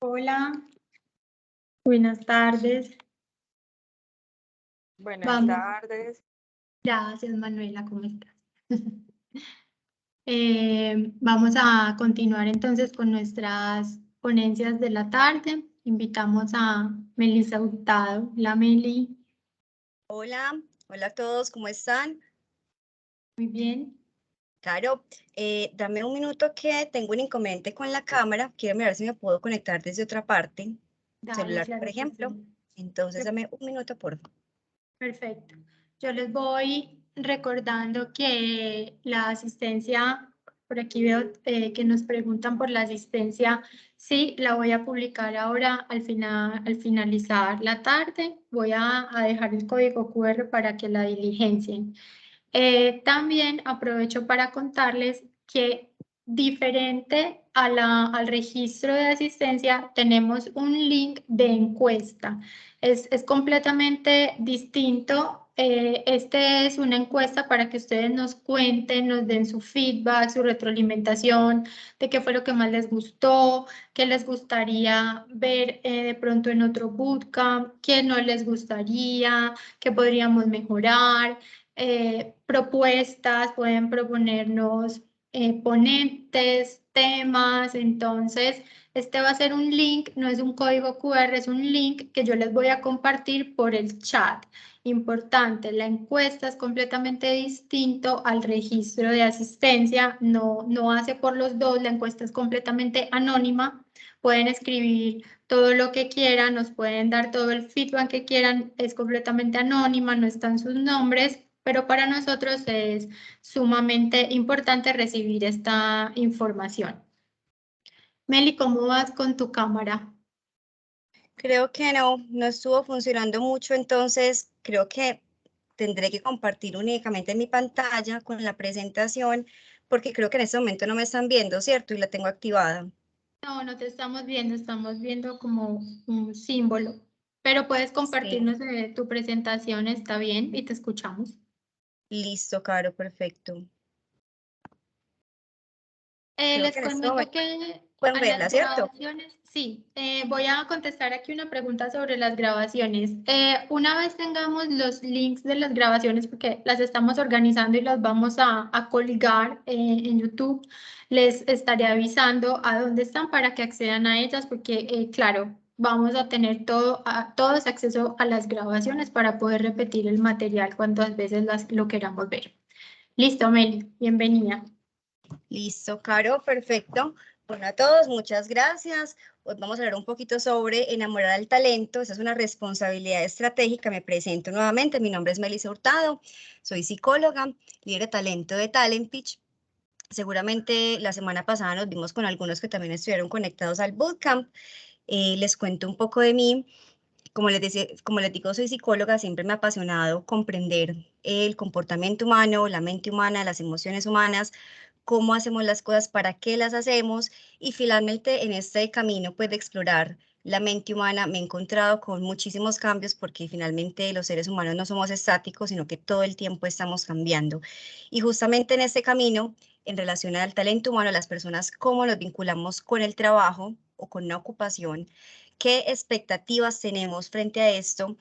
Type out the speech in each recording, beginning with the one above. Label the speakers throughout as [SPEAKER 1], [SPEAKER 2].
[SPEAKER 1] Hola, buenas tardes.
[SPEAKER 2] Buenas
[SPEAKER 1] Vamos,
[SPEAKER 2] tardes.
[SPEAKER 1] gracias Manuela, ¿cómo estás? Vamos a continuar entonces con nuestras ponencias de la tarde. Invitamos a Melissa Hurtado. La Meli,
[SPEAKER 3] Hola, hola a todos, ¿cómo están?
[SPEAKER 1] muy bien.
[SPEAKER 3] Caro, dame un minuto que tengo un inconveniente con la cámara. Quiero mirar si me puedo conectar desde otra parte,
[SPEAKER 1] Dale,
[SPEAKER 3] celular, por
[SPEAKER 1] claro que
[SPEAKER 3] ejemplo.
[SPEAKER 1] sí.
[SPEAKER 3] Entonces, dame un minuto, por favor.
[SPEAKER 1] Perfecto. Yo les voy recordando que la asistencia, por aquí veo que nos preguntan por la asistencia, sí, la voy a publicar ahora al finalizar la tarde. Voy a dejar el código QR para que la diligencien. También aprovecho para contarles que diferente al registro de asistencia, tenemos un link de encuesta. Es completamente distinto. Este es una encuesta para que ustedes nos cuenten, nos den su feedback, su retroalimentación, de qué fue lo que más les gustó, qué les gustaría ver de pronto en otro bootcamp, qué no les gustaría, qué podríamos mejorar. Propuestas, pueden proponernos ponentes, temas. Entonces, este va a ser un link, no es un código QR, es un link que yo les voy a compartir por el chat. Importante, la encuesta es completamente distinto al registro de asistencia, no hace por los dos, la encuesta es completamente anónima. Pueden escribir todo lo que quieran, nos pueden dar todo el feedback que quieran, es completamente anónima, no están sus nombres, pero para nosotros es sumamente importante recibir esta información. Meli, ¿cómo vas con tu cámara?
[SPEAKER 3] Creo que no estuvo funcionando mucho, entonces creo que tendré que compartir únicamente mi pantalla con la presentación, porque creo que en este momento no me están viendo, ¿cierto? Y la tengo activada.
[SPEAKER 1] No te estamos viendo como un símbolo, pero puedes
[SPEAKER 3] Sí.
[SPEAKER 1] compartirnos tu presentación, está bien, y te escuchamos.
[SPEAKER 3] Listo, Caro, perfecto. Creo
[SPEAKER 1] Les
[SPEAKER 3] que en este
[SPEAKER 1] comento
[SPEAKER 3] momento
[SPEAKER 1] que
[SPEAKER 3] pueden
[SPEAKER 1] a las
[SPEAKER 3] verla, ¿cierto?
[SPEAKER 1] grabaciones, sí, voy a contestar aquí una pregunta sobre las grabaciones. Una vez tengamos los links de las grabaciones, porque las estamos organizando y las vamos a colgar en YouTube, les estaré avisando a dónde están para que accedan a ellas, porque claro, vamos a tener todos acceso a las grabaciones para poder repetir el material cuantas veces lo queramos ver. Listo, Meli, bienvenida.
[SPEAKER 3] Listo, Caro, perfecto. Bueno, a todos, muchas gracias. Hoy vamos a hablar un poquito sobre enamorar al talento. Esa es una responsabilidad estratégica. Me presento nuevamente. Mi nombre es Melissa Hurtado. Soy psicóloga, líder de talento de Talent Pitch. Seguramente la semana pasada nos vimos con algunos que también estuvieron conectados al bootcamp. Les cuento un poco de mí. Como les decía, como les digo, soy psicóloga, siempre me ha apasionado comprender el comportamiento humano, la mente humana, las emociones humanas, cómo hacemos las cosas, para qué las hacemos, y finalmente en este camino pues de explorar la mente humana me he encontrado con muchísimos cambios, porque finalmente los seres humanos no somos estáticos, sino que todo el tiempo estamos cambiando. Y justamente en este camino, en relación al talento humano, las personas, cómo nos vinculamos con el trabajo o con una ocupación, qué expectativas tenemos frente a esto.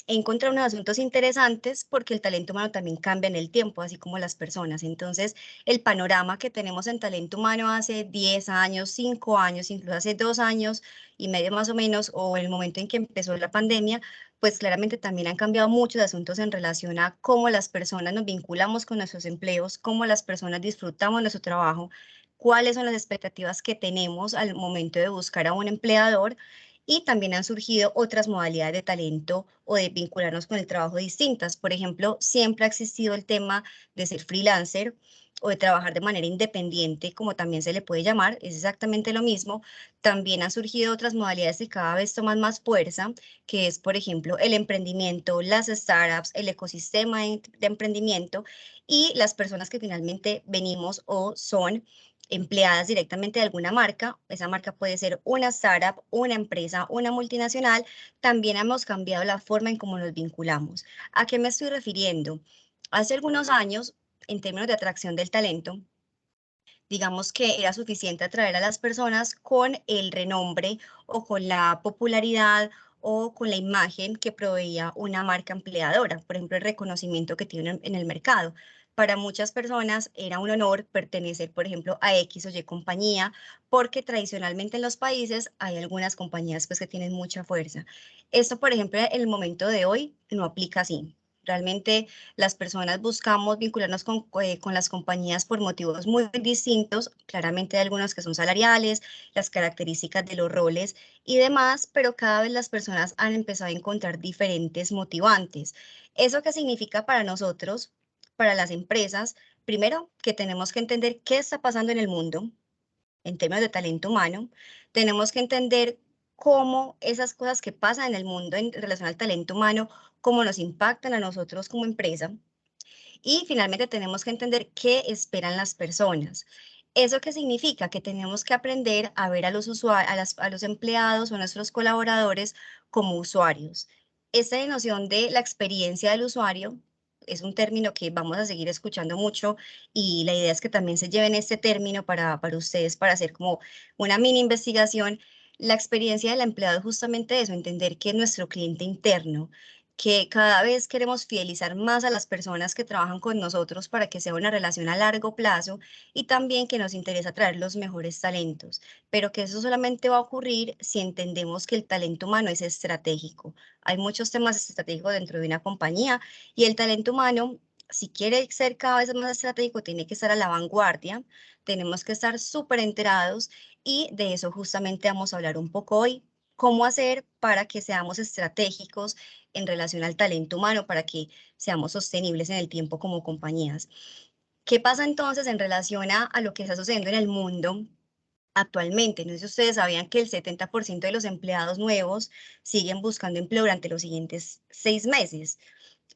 [SPEAKER 3] He encontrado unos asuntos interesantes, porque el talento humano también cambia en el tiempo, así como las personas. Entonces, el panorama que tenemos en talento humano hace 10 años, 5 años, incluso hace 2 años y medio más o menos, o el momento en que empezó la pandemia, pues claramente también han cambiado muchos asuntos en relación a cómo las personas nos vinculamos con nuestros empleos, cómo las personas disfrutamos nuestro trabajo, cuáles son las expectativas que tenemos al momento de buscar a un empleador. Y también han surgido otras modalidades de talento o de vincularnos con el trabajo distintas. Por ejemplo, siempre ha existido el tema de ser freelancer o de trabajar de manera independiente, como también se le puede llamar, es exactamente lo mismo. También han surgido otras modalidades que cada vez toman más fuerza, que es, por ejemplo, el emprendimiento, las startups, el ecosistema de emprendimiento, y las personas que finalmente venimos o son empleadas directamente de alguna marca. Esa marca puede ser una startup, una empresa, una multinacional. También hemos cambiado la forma en cómo nos vinculamos. ¿A qué me estoy refiriendo? Hace algunos años, en términos de atracción del talento, Digamos que era suficiente atraer a las personas con el renombre o con la popularidad o con la imagen que proveía una marca empleadora, por ejemplo, el reconocimiento que tiene en el mercado. Para muchas personas era un honor pertenecer, por ejemplo, a X o Y compañía, porque tradicionalmente en los países hay algunas compañías pues, que tienen mucha fuerza. Esto, por ejemplo, en el momento de hoy no aplica así. Realmente las personas buscamos vincularnos con las compañías por motivos muy distintos. Claramente hay algunos que son salariales, las características de los roles y demás, pero cada vez las personas han empezado a encontrar diferentes motivantes. ¿Eso qué significa para nosotros, para las empresas? Primero, que tenemos que entender qué está pasando en el mundo en términos de talento humano. Tenemos que entender cómo esas cosas que pasan en el mundo en relación al talento humano, cómo nos impactan a nosotros como empresa. Y finalmente tenemos que entender qué esperan las personas. ¿Eso qué significa? Que tenemos que aprender a ver a los usuarios, a los empleados o a nuestros colaboradores como usuarios. Esta noción de la experiencia del usuario es un término que vamos a seguir escuchando mucho y la idea es que también se lleven este término para ustedes, para hacer como una mini investigación. La experiencia del empleado es justamente eso, entender que es nuestro cliente interno, que cada vez queremos fidelizar más a las personas que trabajan con nosotros para que sea una relación a largo plazo y también que nos interesa traer los mejores talentos, pero que eso solamente va a ocurrir si entendemos que el talento humano es estratégico. Hay muchos temas estratégicos dentro de una compañía y el talento humano, si quiere ser cada vez más estratégico, tiene que estar a la vanguardia, tenemos que estar súper enterados y de eso justamente vamos a hablar un poco hoy. ¿Cómo hacer para que seamos estratégicos en relación al talento humano, para que seamos sostenibles en el tiempo como compañías? ¿Qué pasa entonces en relación a lo que está sucediendo en el mundo actualmente? No sé si ustedes sabían que el 70% de los empleados nuevos siguen buscando empleo durante los siguientes 6 meses.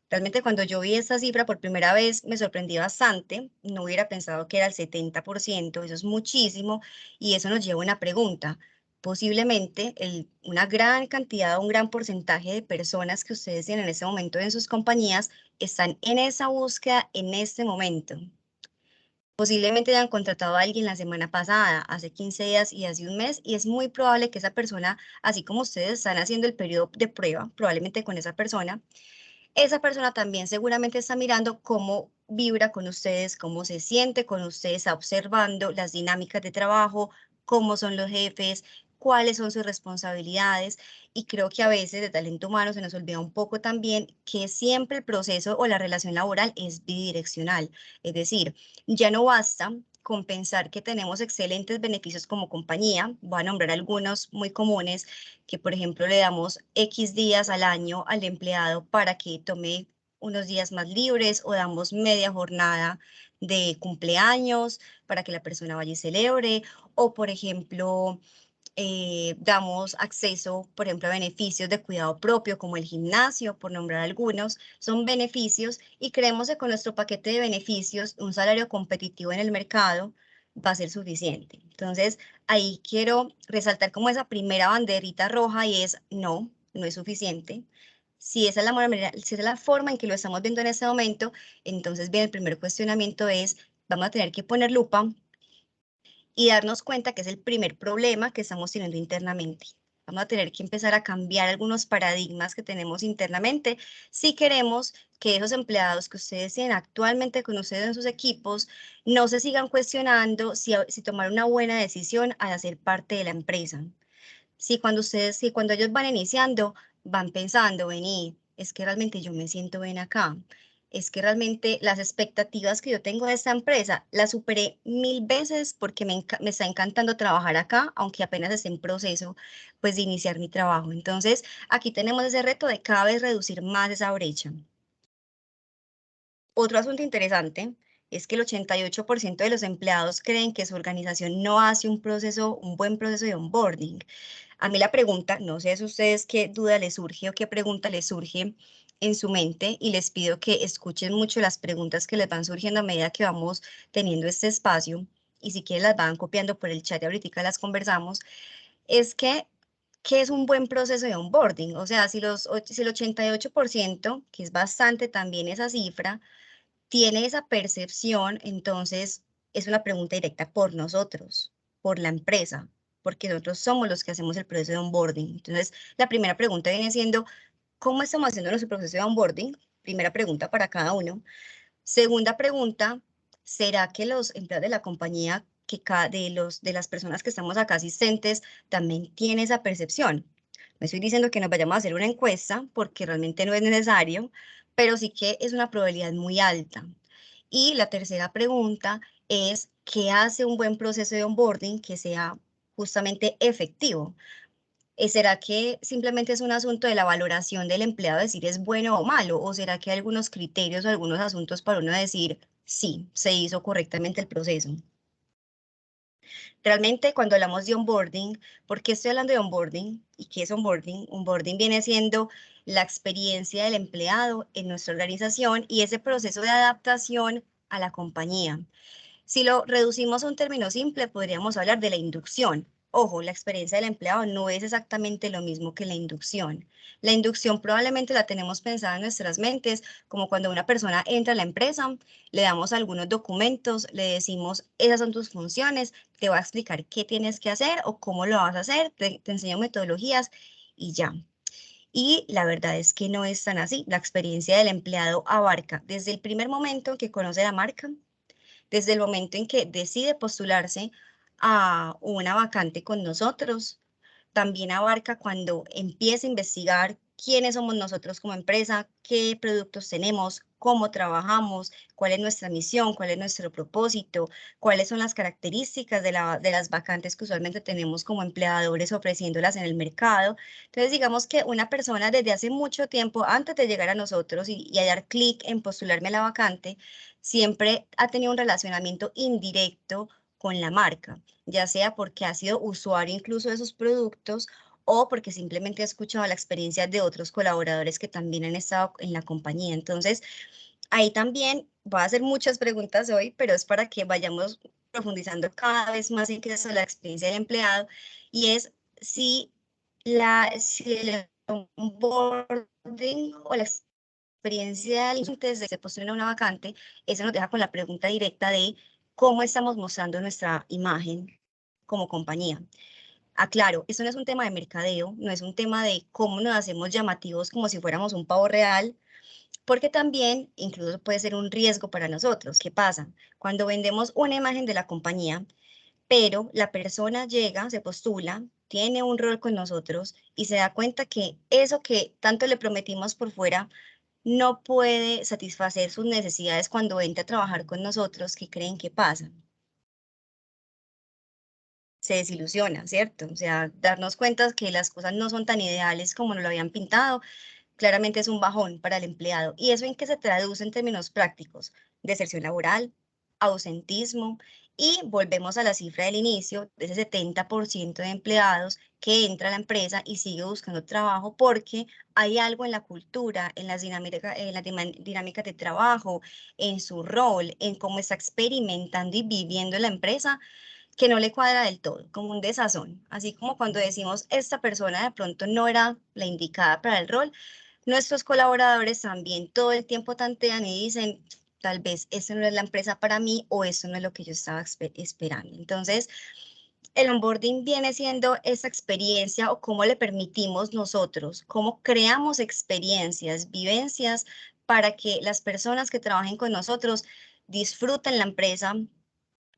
[SPEAKER 3] Realmente cuando yo vi esta cifra por primera vez me sorprendí bastante, no hubiera pensado que era el 70%, eso es muchísimo y eso nos lleva a una pregunta. Posiblemente una gran cantidad, un gran porcentaje de personas que ustedes tienen en este momento en sus compañías están en esa búsqueda en este momento. Posiblemente hayan contratado a alguien la semana pasada, hace 15 días y hace un mes, y es muy probable que esa persona, así como ustedes están haciendo el periodo de prueba, probablemente con esa persona también seguramente está mirando cómo vibra con ustedes, cómo se siente con ustedes, está observando las dinámicas de trabajo, cómo son los jefes, cuáles son sus responsabilidades. Y creo que a veces de talento humano se nos olvida un poco también que siempre el proceso o la relación laboral es bidireccional. Es decir, ya no basta con pensar que tenemos excelentes beneficios como compañía. Voy a nombrar algunos muy comunes, que por ejemplo le damos X días al año al empleado para que tome unos días más libres o damos media jornada de cumpleaños para que la persona vaya y celebre, o por ejemplo damos acceso, por ejemplo, a beneficios de cuidado propio como el gimnasio, por nombrar algunos, son beneficios y creemos que con nuestro paquete de beneficios, un salario competitivo en el mercado va a ser suficiente. Entonces, ahí quiero resaltar como esa primera banderita roja y es no, no es suficiente. Si esa es si esa es la forma en que lo estamos viendo en este momento, entonces bien, el primer cuestionamiento es, vamos a tener que poner lupa y darnos cuenta que es el primer problema que estamos teniendo internamente. Vamos a tener que empezar a cambiar algunos paradigmas que tenemos internamente si queremos que esos empleados que ustedes tienen actualmente con ustedes en sus equipos no se sigan cuestionando si tomar una buena decisión al hacer parte de la empresa. Si cuando ellos van iniciando, van pensando, vení, es que realmente yo me siento bien acá, es que realmente las expectativas que yo tengo de esta empresa las superé 1000 veces porque me está encantando trabajar acá, aunque apenas esté en proceso, pues, de iniciar mi trabajo. Entonces, aquí tenemos ese reto de cada vez reducir más esa brecha. Otro asunto interesante es que el 88% de los empleados creen que su organización no hace un buen proceso de onboarding. A mí la pregunta, no sé si a ustedes qué duda les surge o qué pregunta les surge en su mente, y les pido que escuchen mucho las preguntas que les van surgiendo a medida que vamos teniendo este espacio, y si quieren las van copiando por el chat y ahorita las conversamos, es que, ¿qué es un buen proceso de onboarding? O sea, si el 88%, que es bastante también esa cifra, tiene esa percepción, entonces es una pregunta directa por nosotros, por la empresa, porque nosotros somos los que hacemos el proceso de onboarding. Entonces, la primera pregunta viene siendo, ¿cómo estamos haciendo nuestro proceso de onboarding? Primera pregunta para cada uno. Segunda pregunta, ¿será que los empleados de la compañía, de las personas que estamos acá asistentes, también tienen esa percepción? No estoy diciendo que nos vayamos a hacer una encuesta, porque realmente no es necesario, pero sí que es una probabilidad muy alta. Y la tercera pregunta es, ¿qué hace un buen proceso de onboarding que sea justamente efectivo? ¿Será que simplemente es un asunto de la valoración del empleado, decir es bueno o malo? ¿O será que hay algunos criterios o algunos asuntos para uno decir, sí, se hizo correctamente el proceso? Realmente cuando hablamos de onboarding, ¿por qué estoy hablando de onboarding? ¿Y qué es onboarding? Onboarding viene siendo la experiencia del empleado en nuestra organización y ese proceso de adaptación a la compañía. Si lo reducimos a un término simple, podríamos hablar de la inducción. Ojo, la experiencia del empleado no es exactamente lo mismo que la inducción. La inducción probablemente la tenemos pensada en nuestras mentes, como cuando una persona entra a la empresa, le damos algunos documentos, le decimos, esas son tus funciones, te voy a explicar qué tienes que hacer o cómo lo vas a hacer, te enseño metodologías y ya. Y la verdad es que no es tan así. La experiencia del empleado abarca desde el primer momento en que conoce la marca, desde el momento en que decide postularse a una vacante con nosotros, también abarca cuando empieza a investigar quiénes somos nosotros como empresa, qué productos tenemos, cómo trabajamos, cuál es nuestra misión, cuál es nuestro propósito, cuáles son las características de las vacantes que usualmente tenemos como empleadores ofreciéndolas en el mercado. Entonces, digamos que una persona desde hace mucho tiempo, antes de llegar a nosotros y a dar clic en postularme a la vacante, siempre ha tenido un relacionamiento indirecto con la marca, ya sea porque ha sido usuario incluso de sus productos o porque simplemente ha escuchado la experiencia de otros colaboradores que también han estado en la compañía. Entonces, ahí también voy a hacer muchas preguntas hoy, pero es para que vayamos profundizando cada vez más en qué es la experiencia del empleado y es si el onboarding o la experiencia antes de que se postule una vacante, eso nos deja con la pregunta directa de cómo estamos mostrando nuestra imagen como compañía. Aclaro, esto no es un tema de mercadeo, no es un tema de cómo nos hacemos llamativos como si fuéramos un pavo real, porque también incluso puede ser un riesgo para nosotros. ¿Qué pasa? Cuando vendemos una imagen de la compañía, pero la persona llega, se postula, tiene un rol con nosotros y se da cuenta que eso que tanto le prometimos por fuera no puede satisfacer sus necesidades cuando entra a trabajar con nosotros, ¿qué creen que pasa? Se desilusiona, ¿cierto? O sea, darnos cuenta que las cosas no son tan ideales como nos lo habían pintado, claramente es un bajón para el empleado. ¿Y eso en qué se traduce en términos prácticos? Deserción laboral, ausentismo y volvemos a la cifra del inicio de ese 70% de empleados que entra a la empresa y sigue buscando trabajo porque hay algo en la cultura, en las dinámicas de trabajo, en su rol, en cómo está experimentando y viviendo la empresa que no le cuadra del todo, como un desazón. Así como cuando decimos esta persona de pronto no era la indicada para el rol, nuestros colaboradores también todo el tiempo tantean y dicen, tal vez esta no es la empresa para mí o esto no es lo que yo estaba esperando. Entonces, el onboarding viene siendo esa experiencia o cómo le permitimos nosotros, cómo creamos experiencias, vivencias para que las personas que trabajen con nosotros disfruten la empresa,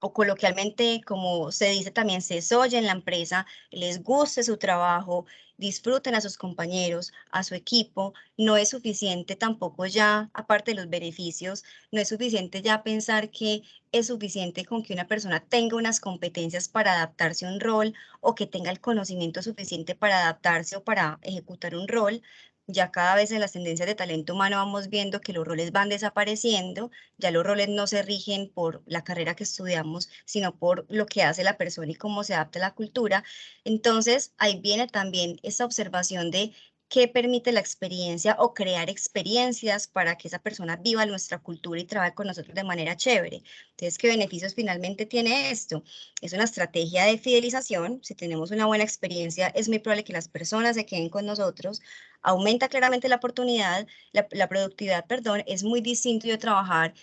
[SPEAKER 3] o coloquialmente, como se dice también, se soya en la empresa, les guste su trabajo, disfruten a sus compañeros, a su equipo. No es suficiente tampoco ya, aparte de los beneficios, no es suficiente ya pensar que es suficiente con que una persona tenga unas competencias para adaptarse a un rol o que tenga el conocimiento suficiente para adaptarse o para ejecutar un rol. Ya cada vez en las tendencias de talento humano vamos viendo que los roles van desapareciendo, ya los roles no se rigen por la carrera que estudiamos, sino por lo que hace la persona y cómo se adapta a la cultura. Entonces, ahí viene también esa observación de qué permite la experiencia o crear experiencias para que esa persona viva nuestra cultura y trabaje con nosotros de manera chévere. Entonces, ¿qué beneficios finalmente tiene esto? Es una estrategia de fidelización. Si tenemos una buena experiencia, es muy probable que las personas se queden con nosotros. Aumenta claramente la oportunidad, la productividad, perdón, es muy distinto de trabajar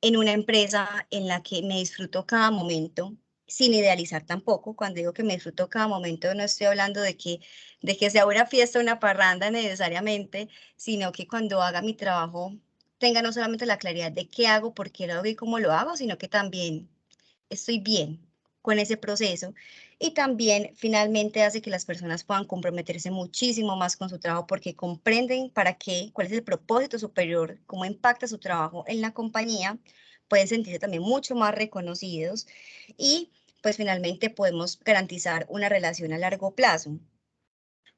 [SPEAKER 3] en una empresa en la que me disfruto cada momento, sin idealizar tampoco. Cuando digo que me disfruto cada momento, no estoy hablando de que sea una fiesta, una parranda necesariamente, sino que cuando haga mi trabajo tenga no solamente la claridad de qué hago, por qué lo hago y cómo lo hago, sino que también estoy bien con ese proceso, y también finalmente hace que las personas puedan comprometerse muchísimo más con su trabajo porque comprenden para qué, cuál es el propósito superior, cómo impacta su trabajo en la compañía, pueden sentirse también mucho más reconocidos y pues finalmente podemos garantizar una relación a largo plazo.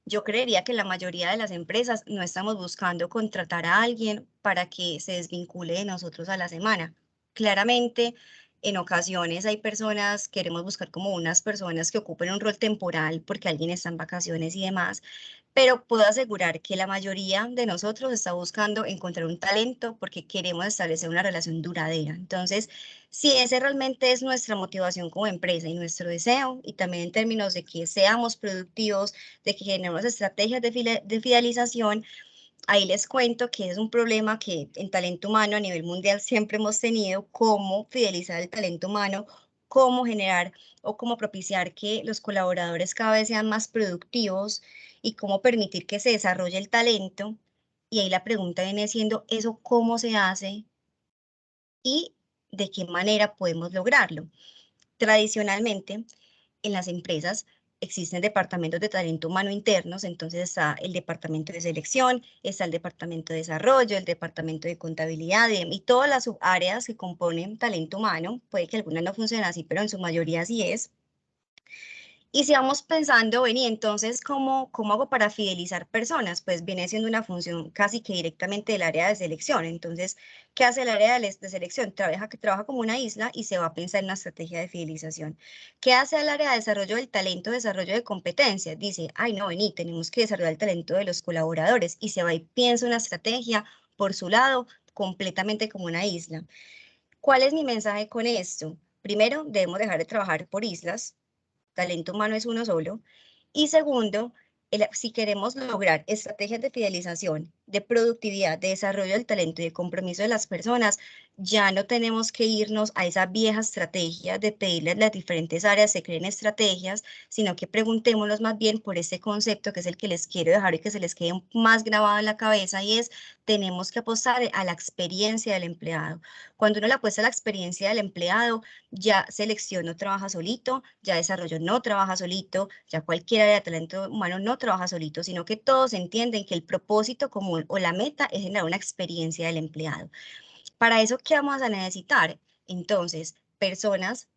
[SPEAKER 3] Yo creería que la mayoría de las empresas no estamos buscando contratar a alguien para que se desvincule de nosotros a la semana. Claramente, en ocasiones hay personas, queremos buscar como unas personas que ocupen un rol temporal porque alguien está en vacaciones y demás, pero puedo asegurar que la mayoría de nosotros está buscando encontrar un talento porque queremos establecer una relación duradera. Entonces, si ese realmente es nuestra motivación como empresa y nuestro deseo, y también en términos de que seamos productivos, de que generemos estrategias de fidelización, ahí les cuento que es un problema que en talento humano a nivel mundial siempre hemos tenido: cómo fidelizar el talento humano, cómo generar o cómo propiciar que los colaboradores cada vez sean más productivos y cómo permitir que se desarrolle el talento. Y ahí la pregunta viene siendo eso: ¿cómo se hace y de qué manera podemos lograrlo? Tradicionalmente, en las empresas existen departamentos de talento humano internos, entonces está el departamento de selección, está el departamento de desarrollo, el departamento de contabilidad y todas las subáreas que componen talento humano. Puede que algunas no funcionen así, pero en su mayoría sí es. Y si vamos pensando, ven, y entonces, ¿cómo hago para fidelizar personas? Pues viene siendo una función casi que directamente del área de selección. Entonces, ¿qué hace el área de selección? Trabaja como una isla y se va a pensar en una estrategia de fidelización. ¿Qué hace el área de desarrollo del talento, desarrollo de competencias? Dice, ay, no, vení, tenemos que desarrollar el talento de los colaboradores, y se va y piensa una estrategia por su lado, completamente como una isla. ¿Cuál es mi mensaje con esto? Primero, debemos dejar de trabajar por islas. Talento humano es uno solo. Y segundo, si queremos lograr estrategias de fidelización, de productividad, de desarrollo del talento y de compromiso de las personas, ya no tenemos que irnos a esa vieja estrategia de pedirle a las diferentes áreas se creen estrategias, sino que preguntémonos más bien por este concepto que es el que les quiero dejar y que se les quede más grabado en la cabeza, y es: tenemos que apostar a la experiencia del empleado. Cuando uno le apuesta a la experiencia del empleado, ya selección no trabaja solito, ya desarrollo no trabaja solito, ya cualquier área de talento humano no trabaja solito, sino que todos entienden que el propósito común o la meta es generar una experiencia del empleado. Para eso, ¿qué vamos a necesitar? Entonces, personas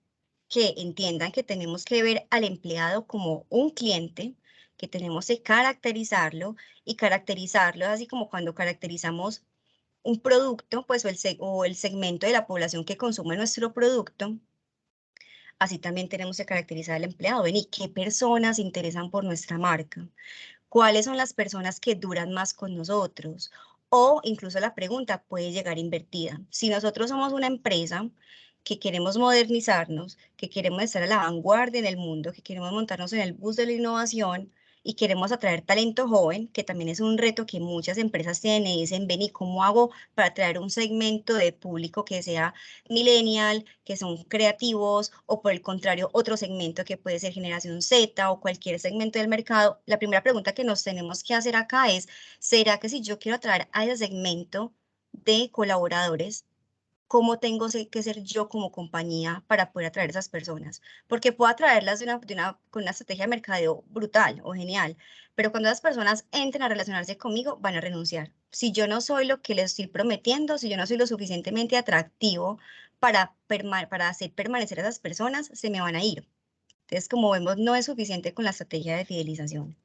[SPEAKER 3] que entiendan que tenemos que ver al empleado como un cliente, que tenemos que caracterizarlo, y caracterizarlo así como cuando caracterizamos un producto, pues o el segmento de la población que consume nuestro producto. Así también tenemos que caracterizar al empleado. Ven, ¿y qué personas se interesan por nuestra marca? ¿Cuáles son las personas que duran más con nosotros? O incluso la pregunta puede llegar invertida. Si nosotros somos una empresa que queremos modernizarnos, que queremos estar a la vanguardia en el mundo, que queremos montarnos en el bus de la innovación y queremos atraer talento joven, que también es un reto que muchas empresas tienen y dicen, ven, ¿y cómo hago para atraer un segmento de público que sea millennial, que son creativos, o por el contrario, otro segmento que puede ser generación Z o cualquier segmento del mercado? La primera pregunta que nos tenemos que hacer acá es: ¿será que si yo quiero atraer a ese segmento de colaboradores, cómo tengo que ser yo como compañía para poder atraer a esas personas? Porque puedo atraerlas con una estrategia de mercadeo brutal o genial, pero cuando las personas entren a relacionarse conmigo, van a renunciar. Si yo no soy lo que les estoy prometiendo, si yo no soy lo suficientemente atractivo para hacer permanecer a esas personas, se me van a ir. Entonces, como vemos, no es suficiente con la estrategia de fidelización.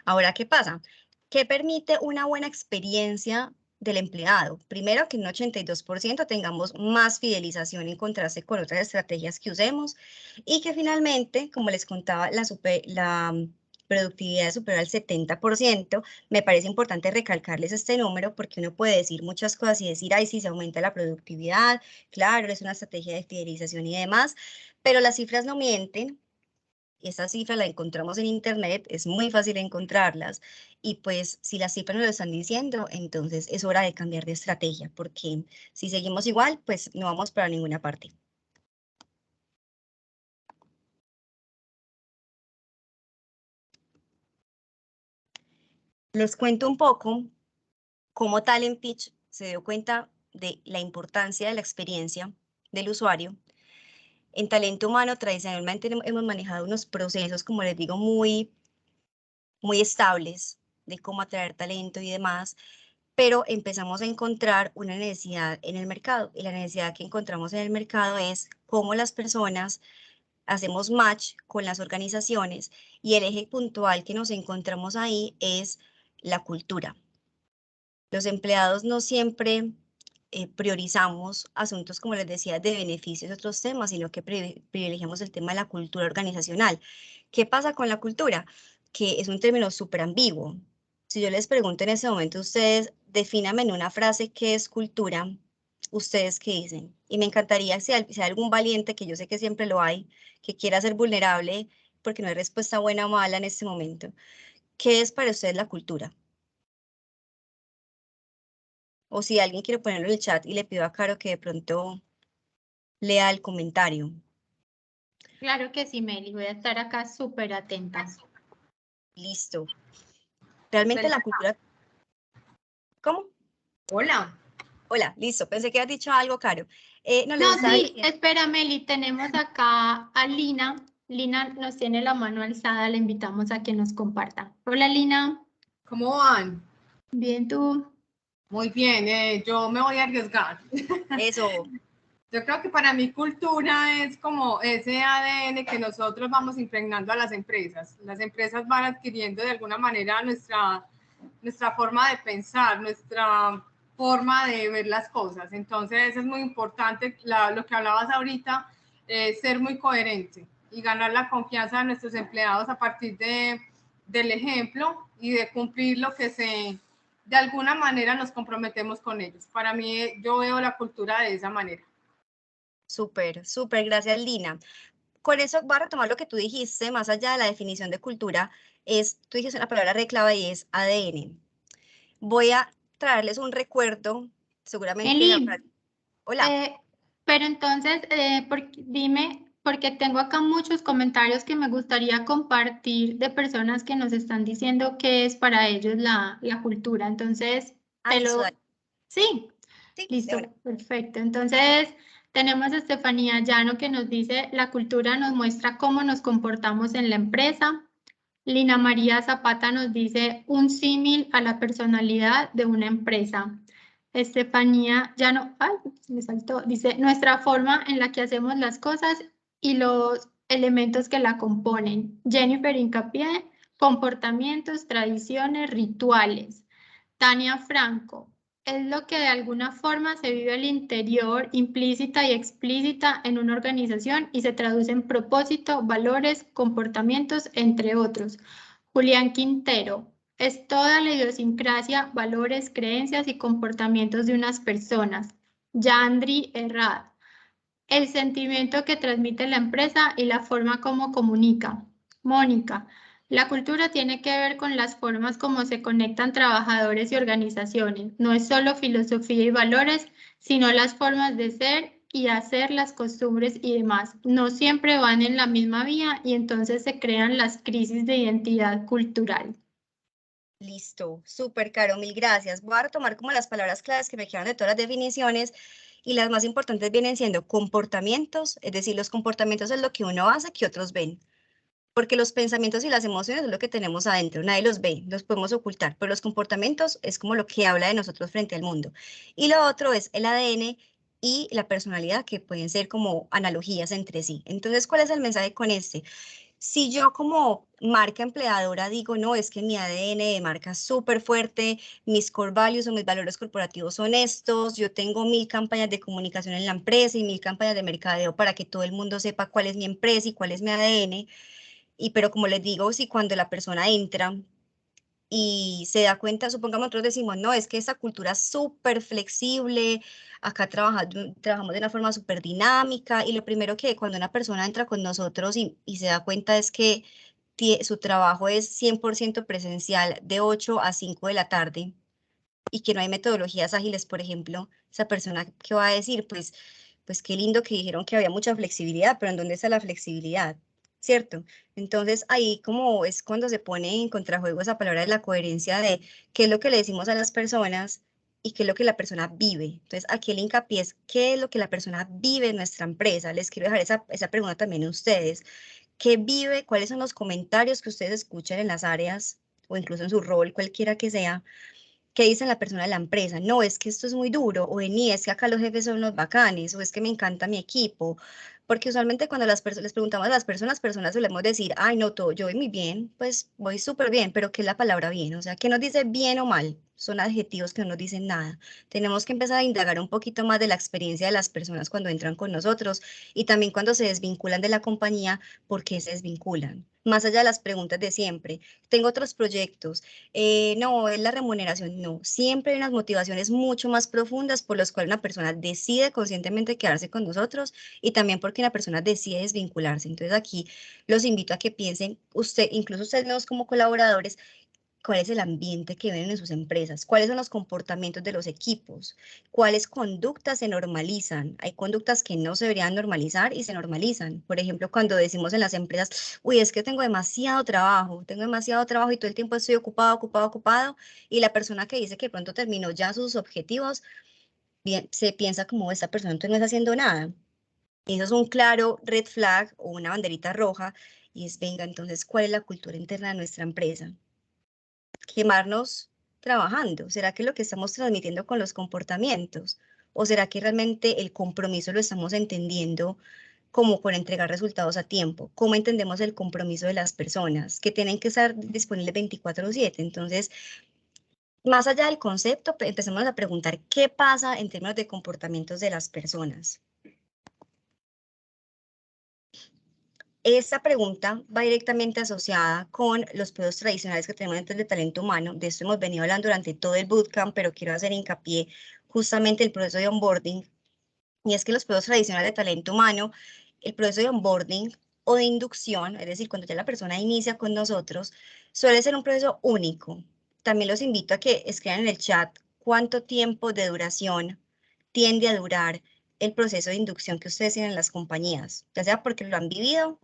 [SPEAKER 3] Ahora, ¿qué pasa? ¿Qué permite una buena experiencia del empleado? Primero, que en un 82% tengamos más fidelización en contraste con otras estrategias que usemos, y que finalmente, como les contaba, la productividad es superior al 70%. Me parece importante recalcarles este número porque uno puede decir muchas cosas y decir, ay, sí, se aumenta la productividad, claro, es una estrategia de fidelización y demás, pero las cifras no mienten. esa cifra la encontramos en internet, es muy fácil encontrarlas, y pues si las cifras nos lo están diciendo, entonces es hora de cambiar de estrategia, porque si seguimos igual, pues no vamos para ninguna parte. Les cuento un poco cómo Talent Pitch se dio cuenta de la importancia de la experiencia del usuario. En talento humano, tradicionalmente hemos manejado unos procesos, como les digo, muy estables de cómo atraer talento y demás, pero empezamos a encontrar una necesidad en el mercado, y la necesidad que encontramos en el mercado es cómo las personas hacemos match con las organizaciones, y el eje puntual que nos encontramos ahí es la cultura. Los empleados no siempre priorizamos asuntos, como les decía, de beneficios y otros temas, sino que privilegiamos el tema de la cultura organizacional. ¿Qué pasa con la cultura? Que es un término súper ambiguo. Si yo les pregunto en ese momento, ustedes defíname en una frase qué es cultura, ¿ustedes qué dicen? Y me encantaría si hay algún valiente, que yo sé que siempre lo hay, que quiera ser vulnerable, porque no hay respuesta buena o mala en este momento. ¿Qué es para ustedes la cultura? O si alguien quiere ponerlo en el chat, y le pido a Caro que de pronto lea el comentario.
[SPEAKER 1] Claro que sí, Meli, voy a estar acá súper atenta.
[SPEAKER 3] Listo. Realmente la cultura... ¿Cómo?
[SPEAKER 2] Hola.
[SPEAKER 3] Hola, listo. Pensé que habías dicho algo, Caro. No, les
[SPEAKER 1] No,
[SPEAKER 3] estaba
[SPEAKER 1] sí,
[SPEAKER 3] diciendo...
[SPEAKER 1] espera, Meli, tenemos acá a Lina. Lina nos tiene la mano alzada, le invitamos a que nos comparta. Hola, Lina.
[SPEAKER 2] ¿Cómo van?
[SPEAKER 1] Bien, ¿tú?
[SPEAKER 2] Muy bien, yo me voy a arriesgar.
[SPEAKER 3] Eso.
[SPEAKER 2] Yo creo que para mí cultura es como ese ADN que nosotros vamos impregnando a las empresas. Las empresas van adquiriendo de alguna manera nuestra forma de pensar, nuestra forma de ver las cosas. Entonces es muy importante lo que hablabas ahorita, ser muy coherente y ganar la confianza de nuestros empleados a partir del ejemplo y de cumplir lo que de alguna manera nos comprometemos con ellos. Para mí, yo veo la cultura de esa manera.
[SPEAKER 3] Súper, súper, gracias, Lina. Con eso voy a retomar lo que tú dijiste, más allá de la definición de cultura, tú dijiste una palabra re clave y es ADN. Voy a traerles un recuerdo, seguramente...
[SPEAKER 1] Meli,
[SPEAKER 3] Hola.
[SPEAKER 1] pero entonces, dime, porque tengo acá muchos comentarios que me gustaría compartir de personas que nos están diciendo qué es para ellos la cultura. Entonces,
[SPEAKER 3] Listo, dale.
[SPEAKER 1] sí,
[SPEAKER 3] Sí, de una.
[SPEAKER 1] listo, perfecto. Entonces, tenemos a Estefanía Llano que nos dice, la cultura nos muestra cómo nos comportamos en la empresa. Lina María Zapata nos dice, un símil a la personalidad de una empresa. Estefanía Llano, ay, me saltó, dice, nuestra forma en la que hacemos las cosas y los elementos que la componen. Jennifer Hincapié, comportamientos, tradiciones, rituales. Tania Franco, es lo que de alguna forma se vive al interior, implícita y explícita en una organización y se traduce en propósito, valores, comportamientos, entre otros. Julián Quintero, es toda la idiosincrasia, valores, creencias y comportamientos de unas personas. Yandri Herrad, el sentimiento que transmite la empresa y la forma como comunica. Mónica, la cultura tiene que ver con las formas como se conectan trabajadores y organizaciones. No es solo filosofía y valores, sino las formas de ser y hacer, las costumbres y demás. No siempre van en la misma vía y entonces se crean las crisis de identidad cultural.
[SPEAKER 3] Listo, súper, Caro, mil gracias. Voy a retomar como las palabras claves que me quedaron de todas las definiciones, y las más importantes vienen siendo comportamientos, es decir, los comportamientos es lo que uno hace que otros ven, porque los pensamientos y las emociones es lo que tenemos adentro, nadie los ve, los podemos ocultar, pero los comportamientos es como lo que habla de nosotros frente al mundo. Y lo otro es el ADN y la personalidad, que pueden ser como analogías entre sí. Entonces, ¿cuál es el mensaje con este? Si yo como marca empleadora digo, no, es que mi ADN de marca es súper fuerte, mis core values o mis valores corporativos son estos, yo tengo 1000 campañas de comunicación en la empresa y 1000 campañas de mercadeo para que todo el mundo sepa cuál es mi empresa y cuál es mi ADN, pero como les digo, si cuando la persona entra y se da cuenta, supongamos nosotros decimos, no, es que esta cultura es súper flexible, acá trabajamos de una forma súper dinámica, y lo primero que cuando una persona entra con nosotros y se da cuenta es que su trabajo es 100% presencial de 8 a 5 de la tarde y que no hay metodologías ágiles, por ejemplo, esa persona ¿qué va a decir? Pues qué lindo que dijeron que había mucha flexibilidad, pero ¿en dónde está la flexibilidad? ¿Cierto? Entonces ahí como es cuando se pone en contrajuego esa palabra de la coherencia de qué es lo que le decimos a las personas y qué es lo que la persona vive. Entonces aquí el hincapié es qué es lo que la persona vive en nuestra empresa. Les quiero dejar esa pregunta también a ustedes. ¿Qué vive? ¿Cuáles son los comentarios que ustedes escuchan en las áreas o incluso en su rol, cualquiera que sea? ¿Qué dice la persona de la empresa? No, es que esto es muy duro, o es que acá los jefes son los bacanes, o es que me encanta mi equipo. Porque usualmente cuando les preguntamos a las personas solemos decir, ay, no, todo, yo voy muy bien, pues voy súper bien, pero ¿qué es la palabra bien? O sea, ¿qué nos dice bien o mal? Son adjetivos que no nos dicen nada. Tenemos que empezar a indagar un poquito más de la experiencia de las personas cuando entran con nosotros y también cuando se desvinculan de la compañía, ¿por qué se desvinculan? Más allá de las preguntas de siempre. Tengo otros proyectos, no, es la remuneración, no. Siempre hay unas motivaciones mucho más profundas por las cuales una persona decide conscientemente quedarse con nosotros y también porque una persona decide desvincularse. Entonces aquí los invito a que piensen, incluso ustedes mismos como colaboradores, cuál es el ambiente que ven en sus empresas, cuáles son los comportamientos de los equipos, cuáles conductas se normalizan. Hay conductas que no se deberían normalizar y se normalizan. Por ejemplo, cuando decimos en las empresas, uy, es que tengo demasiado trabajo y todo el tiempo estoy ocupado, y la persona que dice que pronto terminó ya sus objetivos, bien, se piensa como esta persona entonces no está haciendo nada. Eso es un claro red flag o una banderita roja y es, venga, entonces, ¿cuál es la cultura interna de nuestra empresa? Quemarnos trabajando? ¿Será que lo que estamos transmitiendo con los comportamientos? ¿O será que realmente el compromiso lo estamos entendiendo como por entregar resultados a tiempo? ¿Cómo entendemos el compromiso de las personas que tienen que estar disponibles 24/7? Entonces, más allá del concepto, empecemos a preguntar qué pasa en términos de comportamientos de las personas. Esta pregunta va directamente asociada con los procesos tradicionales que tenemos dentro del talento humano. De esto hemos venido hablando durante todo el bootcamp, pero quiero hacer hincapié justamente en el proceso de onboarding. Y es que los procesos tradicionales de talento humano, el proceso de onboarding o de inducción, es decir, cuando ya la persona inicia con nosotros, suele ser un proceso único. También los invito a que escriban en el chat cuánto tiempo de duración tiende a durar el proceso de inducción que ustedes tienen en las compañías, ya sea porque lo han vivido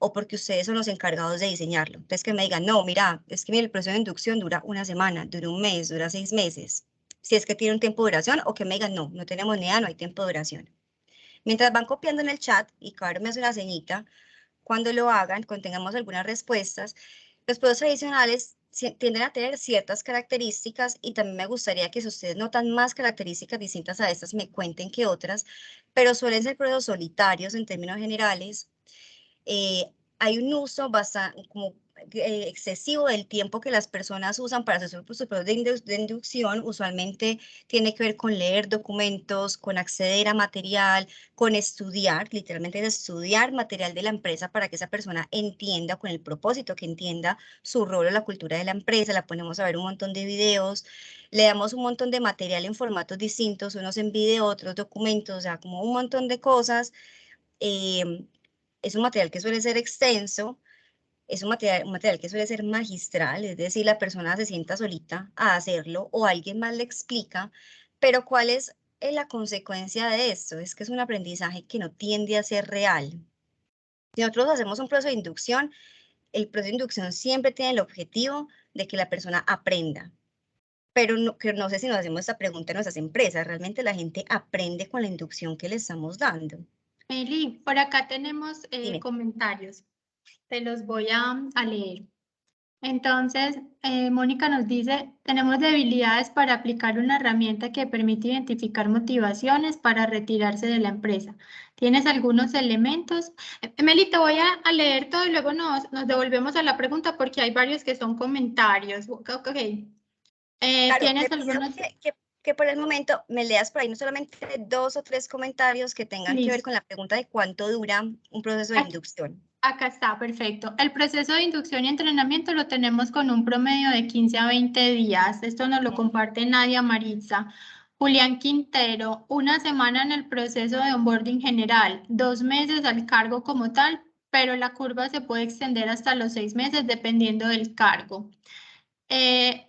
[SPEAKER 3] o porque ustedes son los encargados de diseñarlo. Entonces que me digan, no, mira, es que el proceso de inducción dura una semana, dura un mes, dura 6 meses, si es que tiene un tiempo de duración, o que me digan, no, no tenemos ni idea, no hay tiempo de duración. Mientras van copiando en el chat, y cada me hace una ceñita, cuando lo hagan, cuando tengamos algunas respuestas, los procesos tradicionales tienden a tener ciertas características y también me gustaría que si ustedes notan más características distintas a estas, me cuenten que otras, pero suelen ser procesos solitarios en términos generales. Hay un uso bastante como excesivo del tiempo que las personas usan para hacer su proceso de inducción. Usualmente tiene que ver con leer documentos, con acceder a material, con estudiar, literalmente estudiar material de la empresa para que esa persona entienda, con el propósito que entienda su rol o la cultura de la empresa. La ponemos a ver un montón de videos, le damos un montón de material en formatos distintos, unos en video, otros documentos, o sea, como un montón de cosas. Es un material que suele ser extenso, es un material que suele ser magistral, es decir, la persona se sienta solita a hacerlo o alguien más le explica, pero ¿cuál es la consecuencia de esto? Es que es un aprendizaje que no tiende a ser real. Si nosotros hacemos un proceso de inducción, el proceso de inducción siempre tiene el objetivo de que la persona aprenda. Pero no sé si nos hacemos esta pregunta en nuestras empresas, ¿realmente la gente aprende con la inducción que le estamos dando?
[SPEAKER 1] Meli, por acá tenemos
[SPEAKER 3] Dime.
[SPEAKER 1] comentarios. Te los voy a leer. Entonces, Mónica nos dice, tenemos debilidades para aplicar una herramienta que permite identificar motivaciones para retirarse de la empresa. ¿Tienes algunos elementos? Meli, te voy a leer todo y luego nos devolvemos a la pregunta porque hay varios que son comentarios. Ok.
[SPEAKER 3] Claro,
[SPEAKER 1] ¿Tienes
[SPEAKER 3] te pido
[SPEAKER 1] algunos?
[SPEAKER 3] que por el momento me leas por ahí no solamente 2 o 3 comentarios que tengan que ver
[SPEAKER 1] Listo.
[SPEAKER 3] con la pregunta de cuánto dura un proceso de
[SPEAKER 1] Aquí,
[SPEAKER 3] inducción.
[SPEAKER 1] Acá está, perfecto. El proceso de inducción y entrenamiento lo tenemos con un promedio de 15 a 20 días. Esto nos lo comparte Nadia Maritza. Julián Quintero, 1 semana en el proceso de onboarding general, 2 meses al cargo como tal, pero la curva se puede extender hasta los 6 meses dependiendo del cargo.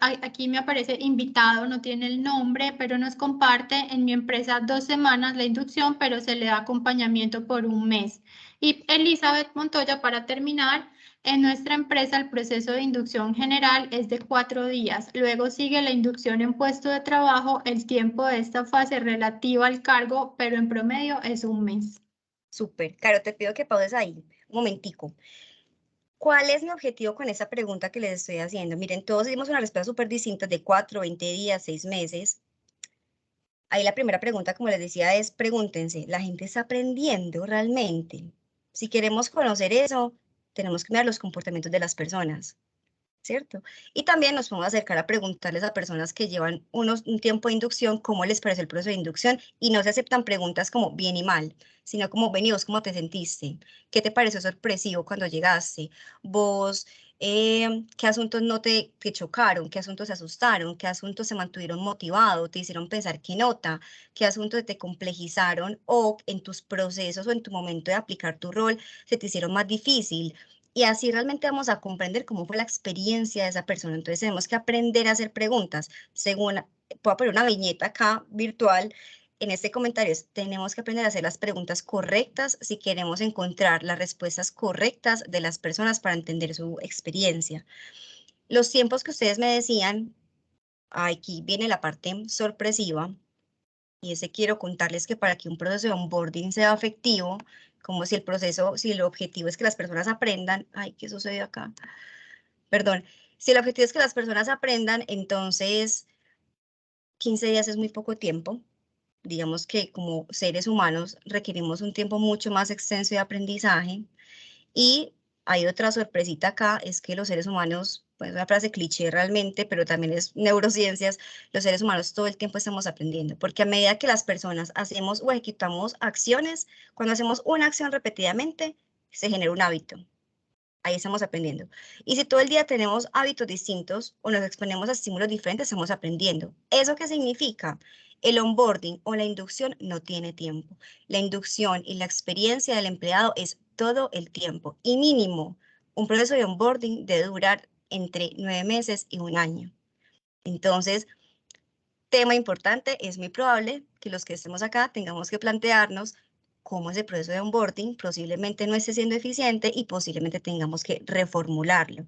[SPEAKER 1] Aquí me aparece invitado, no tiene el nombre, pero nos comparte en mi empresa 2 semanas la inducción, pero se le da acompañamiento por 1 mes. Y Elizabeth Montoya, para terminar, en nuestra empresa el proceso de inducción general es de 4 días. Luego sigue la inducción en puesto de trabajo. El tiempo de esta fase relativa al cargo, pero en promedio es 1 mes.
[SPEAKER 3] Súper. Caro, te pido que pauses ahí un momentico. ¿Cuál es mi objetivo con esa pregunta que les estoy haciendo? Miren, todos dimos una respuesta súper distinta de 4, 20 días, 6 meses. Ahí la primera pregunta, como les decía, es pregúntense, ¿la gente está aprendiendo realmente? Si queremos conocer eso, tenemos que mirar los comportamientos de las personas, ¿cierto? Y también nos podemos acercar a preguntarles a personas que llevan un tiempo de inducción cómo les parece el proceso de inducción y no se aceptan preguntas como bien y mal, sino como ven y vos cómo te sentiste, qué te pareció sorpresivo cuando llegaste, vos, qué asuntos no te chocaron, qué asuntos se asustaron, qué asuntos se mantuvieron motivados, te hicieron pensar qué nota, qué asuntos te complejizaron o en tus procesos o en tu momento de aplicar tu rol se te hicieron más difícil. Y así realmente vamos a comprender cómo fue la experiencia de esa persona. Entonces tenemos que aprender a hacer preguntas. Según, puedo poner una viñeta acá virtual en este comentario, tenemos que aprender a hacer las preguntas correctas si queremos encontrar las respuestas correctas de las personas para entender su experiencia. Los tiempos que ustedes me decían, aquí viene la parte sorpresiva, y ese quiero contarles que para que un proceso de onboarding sea efectivo, como si el proceso, si el objetivo es que las personas aprendan, ay, ¿qué sucedió acá? Perdón, si el objetivo es que las personas aprendan, entonces 15 días es muy poco tiempo. Digamos que como seres humanos requerimos un tiempo mucho más extenso de aprendizaje. Y hay otra sorpresita acá, es que los seres humanos, pues una frase cliché realmente, pero también es neurociencias, los seres humanos todo el tiempo estamos aprendiendo, porque a medida que las personas hacemos o ejecutamos acciones, cuando hacemos una acción repetidamente, se genera un hábito. Ahí estamos aprendiendo. Y si todo el día tenemos hábitos distintos o nos exponemos a estímulos diferentes, estamos aprendiendo. ¿Eso qué significa? El onboarding o la inducción no tiene tiempo. La inducción y la experiencia del empleado es todo el tiempo. Y mínimo, un proceso de onboarding debe durar entre 9 meses y 1 año. Entonces, tema importante, es muy probable que los que estemos acá tengamos que plantearnos cómo ese proceso de onboarding posiblemente no esté siendo eficiente y posiblemente tengamos que reformularlo.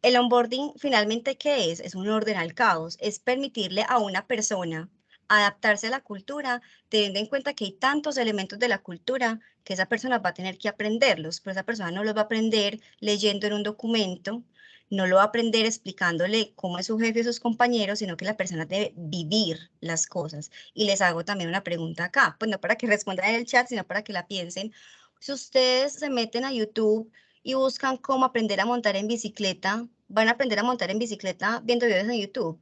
[SPEAKER 3] El onboarding finalmente, ¿qué es? Es un orden al caos, es permitirle a una persona adaptarse a la cultura, teniendo en cuenta que hay tantos elementos de la cultura que esa persona va a tener que aprenderlos, pero esa persona no los va a aprender leyendo en un documento, no lo va a aprender explicándole cómo es su jefe y sus compañeros, sino que la persona debe vivir las cosas. Y les hago también una pregunta acá, pues no para que respondan en el chat, sino para que la piensen. Si ustedes se meten a YouTube y buscan cómo aprender a montar en bicicleta, van a aprender a montar en bicicleta viendo videos en YouTube.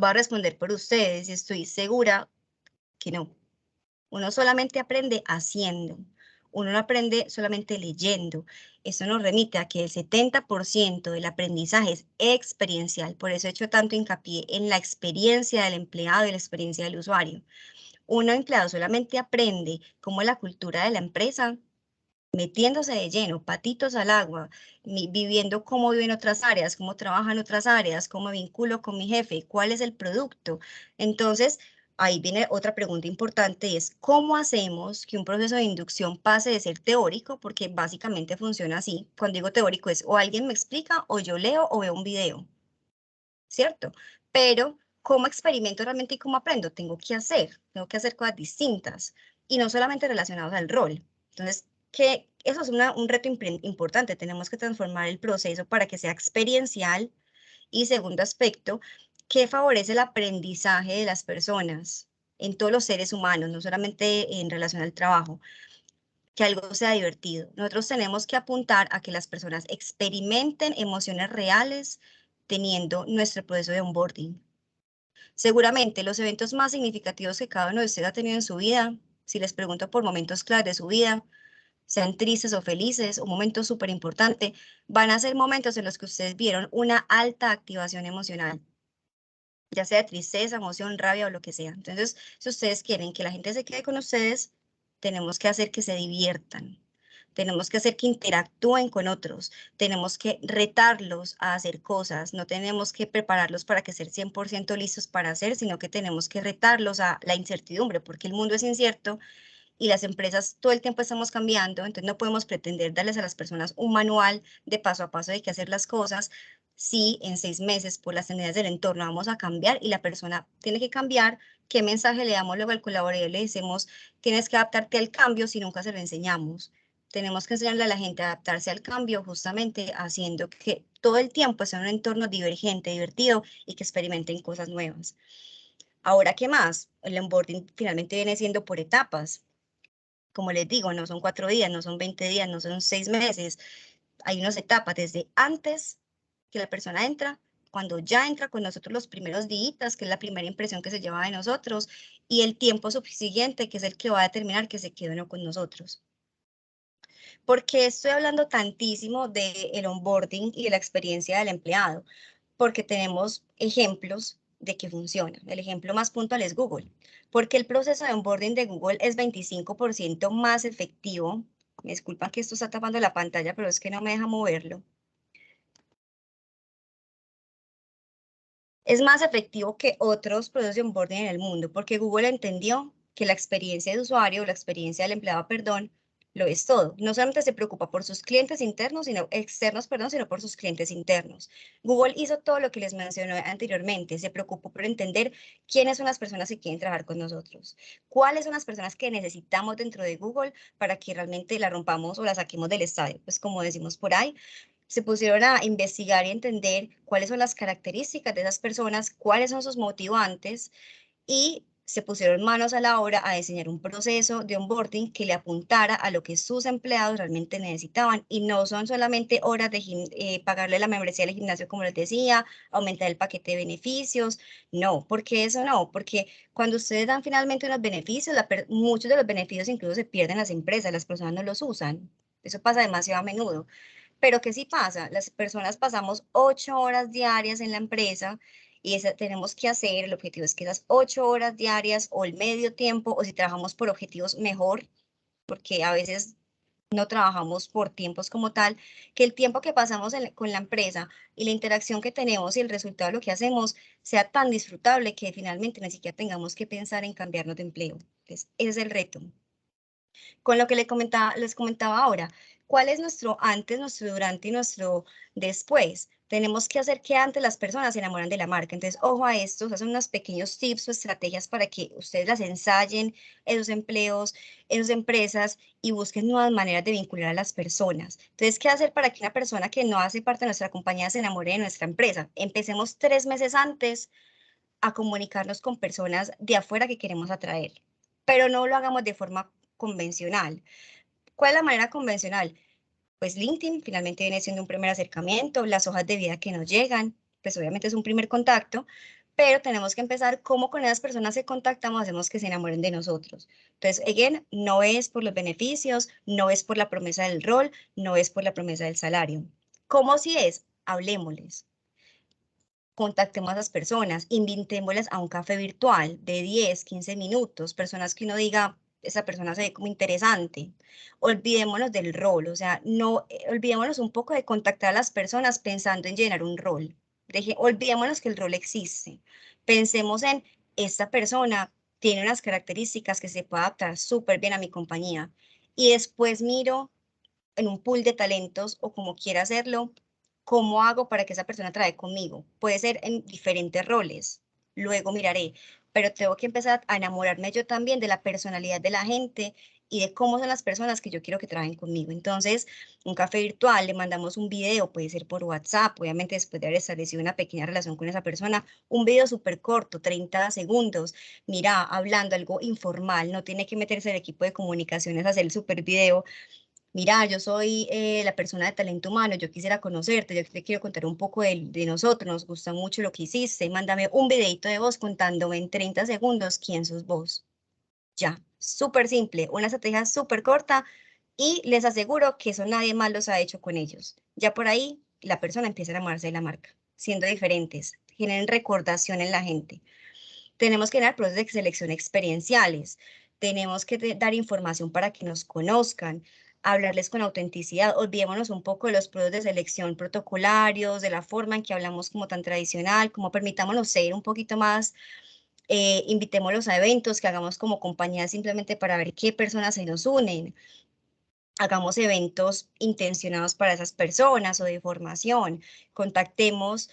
[SPEAKER 3] Va a responder por ustedes y estoy segura que no. Uno solamente aprende haciendo. Uno no aprende solamente leyendo. Eso nos remite a que el 70% del aprendizaje es experiencial. Por eso he hecho tanto hincapié en la experiencia del empleado y la experiencia del usuario. Un empleado solamente aprende cómo es la cultura de la empresa metiéndose de lleno, patitos al agua, viviendo cómo viven otras áreas, cómo trabajan otras áreas, cómo me vinculo con mi jefe, cuál es el producto. Entonces, ahí viene otra pregunta importante, es cómo hacemos que un proceso de inducción pase de ser teórico, porque básicamente funciona así. Cuando digo teórico es o alguien me explica, o yo leo, o veo un video, ¿cierto? Pero, ¿cómo experimento realmente y cómo aprendo? Tengo que hacer cosas distintas, y no solamente relacionadas al rol. Entonces, que eso es un reto importante, tenemos que transformar el proceso para que sea experiencial. Y segundo aspecto, que favorece el aprendizaje de las personas en todos los seres humanos, no solamente en relación al trabajo, que algo sea divertido. Nosotros tenemos que apuntar a que las personas experimenten emociones reales teniendo nuestro proceso de onboarding. Seguramente los eventos más significativos que cada uno de ustedes ha tenido en su vida, si les pregunto por momentos claves de su vida, sean tristes o felices, un momento súper importante, van a ser momentos en los que ustedes vieron una alta activación emocional, ya sea de tristeza, emoción, rabia o lo que sea. Entonces, si ustedes quieren que la gente se quede con ustedes, tenemos que hacer que se diviertan. Tenemos que hacer que interactúen con otros, tenemos que retarlos a hacer cosas, no tenemos que prepararlos para que ser 100% listos para hacer, sino que tenemos que retarlos a la incertidumbre, porque el mundo es incierto y las empresas todo el tiempo estamos cambiando, entonces no podemos pretender darles a las personas un manual de paso a paso de qué hacer las cosas, si en 6 meses por las tendencias del entorno vamos a cambiar y la persona tiene que cambiar, ¿qué mensaje le damos luego al colaborador? Le decimos, tienes que adaptarte al cambio si nunca se lo enseñamos. Tenemos que enseñarle a la gente a adaptarse al cambio justamente haciendo que todo el tiempo sea un entorno divergente, divertido y que experimenten cosas nuevas. Ahora, ¿qué más? El onboarding finalmente viene siendo por etapas. Como les digo, no son 4 días, no son 20 días, no son 6 meses. Hay unas etapas desde antes que la persona entra, cuando ya entra con nosotros los primeros días, que es la primera impresión que se lleva de nosotros, y el tiempo subsiguiente, que es el que va a determinar que se quede o no con nosotros. ¿Por qué estoy hablando tantísimo del onboarding y de la experiencia del empleado? Porque tenemos ejemplos de que funciona. El ejemplo más puntual es Google, porque el proceso de onboarding de Google es 25% más efectivo. Me disculpan que esto está tapando la pantalla, pero es que no me deja moverlo. Es más efectivo que otros procesos de onboarding en el mundo, porque Google entendió que la experiencia de usuario, la experiencia del empleado, perdón, lo es todo. No solamente se preocupa por sus clientes internos, sino externos, perdón, sino por sus clientes internos. Google hizo todo lo que les mencioné anteriormente. Se preocupó por entender quiénes son las personas que quieren trabajar con nosotros, cuáles son las personas que necesitamos dentro de Google para que realmente la rompamos o la saquemos del estadio, pues como decimos por ahí. Se pusieron a investigar y entender cuáles son las características de esas personas, cuáles son sus motivantes y se pusieron manos a la obra a diseñar un proceso de onboarding que le apuntara a lo que sus empleados realmente necesitaban y no son solamente horas de pagarle la membresía del gimnasio, como les decía, aumentar el paquete de beneficios, no, porque eso no, porque cuando ustedes dan finalmente unos beneficios, muchos de los beneficios incluso se pierden en las empresas, las personas no los usan, eso pasa demasiado a menudo. Pero ¿qué sí pasa? Las personas pasamos 8 horas diarias en la empresa y tenemos que hacer, el objetivo es que esas 8 horas diarias o el medio tiempo, o si trabajamos por objetivos mejor, porque a veces no trabajamos por tiempos como tal, que el tiempo que pasamos con la empresa y la interacción que tenemos y el resultado de lo que hacemos sea tan disfrutable que finalmente ni siquiera tengamos que pensar en cambiarnos de empleo. Entonces, ese es el reto. Con lo que les comentaba ahora, ¿cuál es nuestro antes, nuestro durante y nuestro después? Tenemos que hacer que antes las personas se enamoren de la marca. Entonces, ojo a esto, son unos pequeños tips o estrategias para que ustedes las ensayen en sus empleos, en sus empresas y busquen nuevas maneras de vincular a las personas. Entonces, ¿qué hacer para que una persona que no hace parte de nuestra compañía se enamore de nuestra empresa? Empecemos 3 meses antes a comunicarnos con personas de afuera que queremos atraer, pero no lo hagamos de forma convencional. ¿Cuál es la manera convencional? Pues LinkedIn finalmente viene siendo un primer acercamiento, las hojas de vida que nos llegan, pues obviamente es un primer contacto, pero tenemos que empezar cómo con esas personas que contactamos hacemos que se enamoren de nosotros. Entonces, again, no es por los beneficios, no es por la promesa del rol, no es por la promesa del salario. ¿Cómo si es? Hablemosles. Contactemos a esas personas, invitémoslas a un café virtual de 10, 15 minutos, personas que uno diga, esa persona se ve como interesante. Olvidémonos del rol, o sea, no, olvidémonos un poco de contactar a las personas pensando en llenar un rol. Olvidémonos que el rol existe. Pensemos en esta persona tiene unas características que se puede adaptar súper bien a mi compañía. Y después miro en un pool de talentos o como quiera hacerlo, ¿cómo hago para que esa persona trabaje conmigo? Puede ser en diferentes roles, luego miraré, pero tengo que empezar a enamorarme yo también de la personalidad de la gente y de cómo son las personas que yo quiero que trabajen conmigo. Entonces, un café virtual, le mandamos un video, puede ser por WhatsApp, obviamente después de haber establecido una pequeña relación con esa persona, un video súper corto, 30 segundos, mira, hablando algo informal, no tiene que meterse el equipo de comunicaciones a hacer el súper video. Mira, yo soy la persona de talento humano, yo quisiera conocerte, yo te quiero contar un poco de nosotros, nos gusta mucho lo que hiciste, mándame un videito de voz contándome en 30 segundos quién sos vos. Ya, súper simple, una estrategia súper corta Y les aseguro que eso nadie más los ha hecho con ellos. Ya por ahí la persona empieza a enamorarse de la marca, siendo diferentes, generen recordación en la gente. Tenemos que dar procesos de selección experienciales, tenemos que dar información para que nos conozcan, hablarles con autenticidad, olvidémonos un poco de los procesos de selección protocolarios, de la forma en que hablamos como tan tradicional, como permitámonos ser un poquito más, invitémoslos a eventos, que hagamos como compañía simplemente para ver qué personas se nos unen, hagamos eventos intencionados para esas personas o de formación, contactemos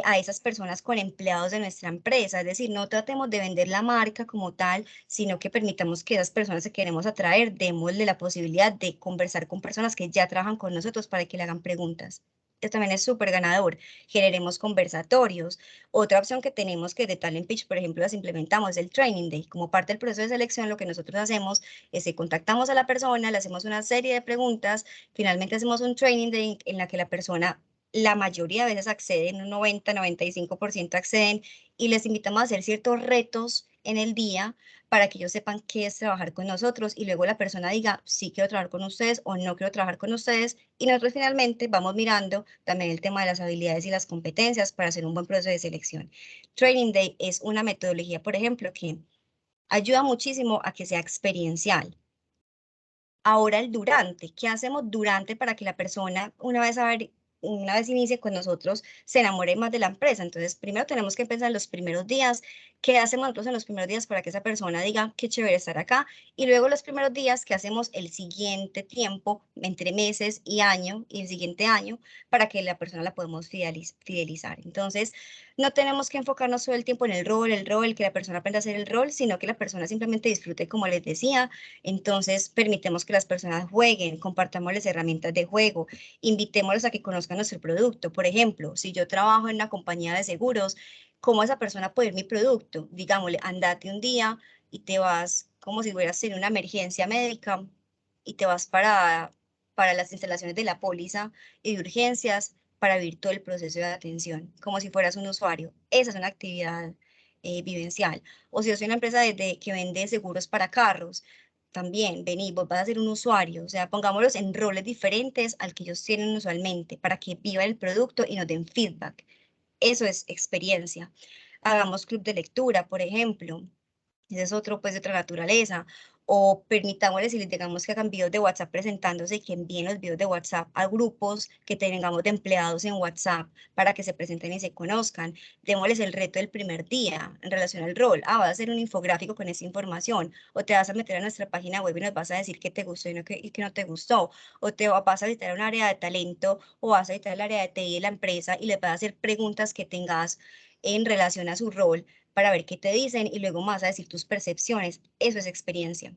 [SPEAKER 3] a esas personas con empleados de nuestra empresa, es decir, no tratemos de vender la marca como tal, sino que permitamos que esas personas que queremos atraer, démosle la posibilidad de conversar con personas que ya trabajan con nosotros para que le hagan preguntas. Esto también es súper ganador. Generemos conversatorios. Otra opción que tenemos que de Talent Pitch, por ejemplo, las implementamos, es el Training Day. Como parte del proceso de selección, lo que nosotros hacemos es que contactamos a la persona, le hacemos una serie de preguntas, finalmente hacemos un Training Day en la que la persona, la mayoría de veces acceden, un 90-95% acceden, y les invitamos a hacer ciertos retos en el día para que ellos sepan qué es trabajar con nosotros y luego la persona diga, sí quiero trabajar con ustedes o no quiero trabajar con ustedes, y nosotros finalmente vamos mirando también el tema de las habilidades y las competencias para hacer un buen proceso de selección. Training Day es una metodología, por ejemplo, que ayuda muchísimo a que sea experiencial. Ahora el durante, ¿qué hacemos durante para que la persona, una vez inicie con nosotros, se enamore más de la empresa? Entonces, primero tenemos que pensar en los primeros días, ¿qué hacemos nosotros en los primeros días para que esa persona diga qué chévere estar acá? Y luego los primeros días, ¿qué hacemos el siguiente tiempo, entre meses y año, y el siguiente año, para que la persona la podamos fidelizar? Entonces, no tenemos que enfocarnos todo el tiempo en el rol, que la persona aprenda a hacer el rol, sino que la persona simplemente disfrute, como les decía. Entonces, permitemos que las personas jueguen, compartámosles herramientas de juego, invitémoslos a que conozcan nuestro producto. Por ejemplo, si yo trabajo en una compañía de seguros, ¿cómo esa persona puede ver mi producto? Digámosle, andate un día y te vas como si hubieras tenido una emergencia médica y te vas para las instalaciones de la póliza y de urgencias para vivir todo el proceso de atención, como si fueras un usuario. Esa es una actividad vivencial. O si yo soy una empresa que vende seguros para carros, también, vení, vos vas a ser un usuario, o sea, pongámoslos en roles diferentes al que ellos tienen usualmente, para que vivan el producto y nos den feedback. Eso es experiencia. Hagamos club de lectura, por ejemplo. Ese es otro, pues, de otra naturaleza. O permitámosles, si les digamos que hagan videos de WhatsApp presentándose y que envíen los videos de WhatsApp a grupos que tengamos de empleados en WhatsApp para que se presenten y se conozcan. Démosles el reto del primer día en relación al rol. Vas a hacer un infográfico con esa información. O te vas a meter a nuestra página web y nos vas a decir qué te gustó y qué no te gustó. O vas a visitar un área de talento o vas a visitar el área de TI de la empresa y les vas a hacer preguntas que tengas en relación a su rol para ver qué te dicen y luego vas a decir tus percepciones. Eso es experiencia.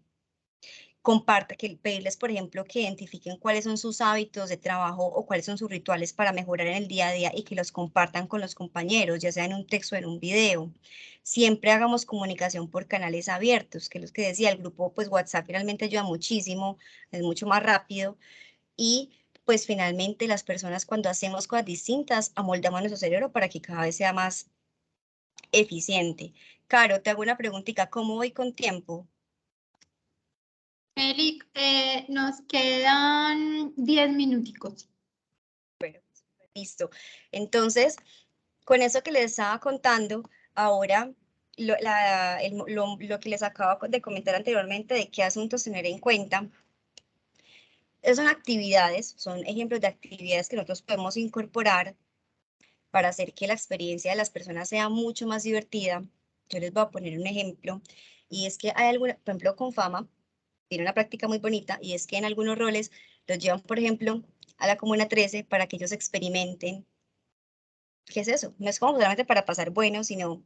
[SPEAKER 3] Pedirles, por ejemplo, que identifiquen cuáles son sus hábitos de trabajo o cuáles son sus rituales para mejorar en el día a día y que los compartan con los compañeros, ya sea en un texto o en un video. Siempre hagamos comunicación por canales abiertos, que los que decía, el grupo, pues WhatsApp realmente ayuda muchísimo, es mucho más rápido y pues finalmente las personas cuando hacemos cosas distintas amoldamos nuestro cerebro para que cada vez sea más eficiente. Caro, te hago una preguntita, ¿cómo voy con tiempo?
[SPEAKER 1] Meli, nos quedan 10 minuticos.
[SPEAKER 3] Bueno, listo. Entonces, con eso que les estaba contando, ahora lo que les acabo de comentar anteriormente de qué asuntos tener en cuenta, son actividades, son ejemplos de actividades que nosotros podemos incorporar para hacer que la experiencia de las personas sea mucho más divertida. Yo les voy a poner un ejemplo, y es que hay alguna, por ejemplo, con Fama, tiene una práctica muy bonita, y es que en algunos roles los llevan, por ejemplo, a la Comuna 13 para que ellos experimenten. ¿Qué es eso? No es como solamente para pasar bueno, sino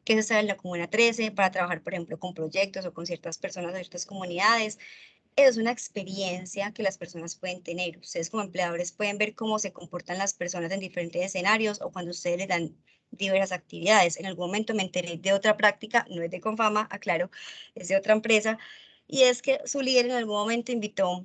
[SPEAKER 3] que es estar en la Comuna 13 para trabajar, por ejemplo, con proyectos o con ciertas personas de ciertas comunidades. Es una experiencia que las personas pueden tener. Ustedes como empleadores pueden ver cómo se comportan las personas en diferentes escenarios o cuando ustedes les dan diversas actividades. En algún momento me enteré de otra práctica, no es de Confama, aclaro, es de otra empresa, y es que su líder en algún momento invitó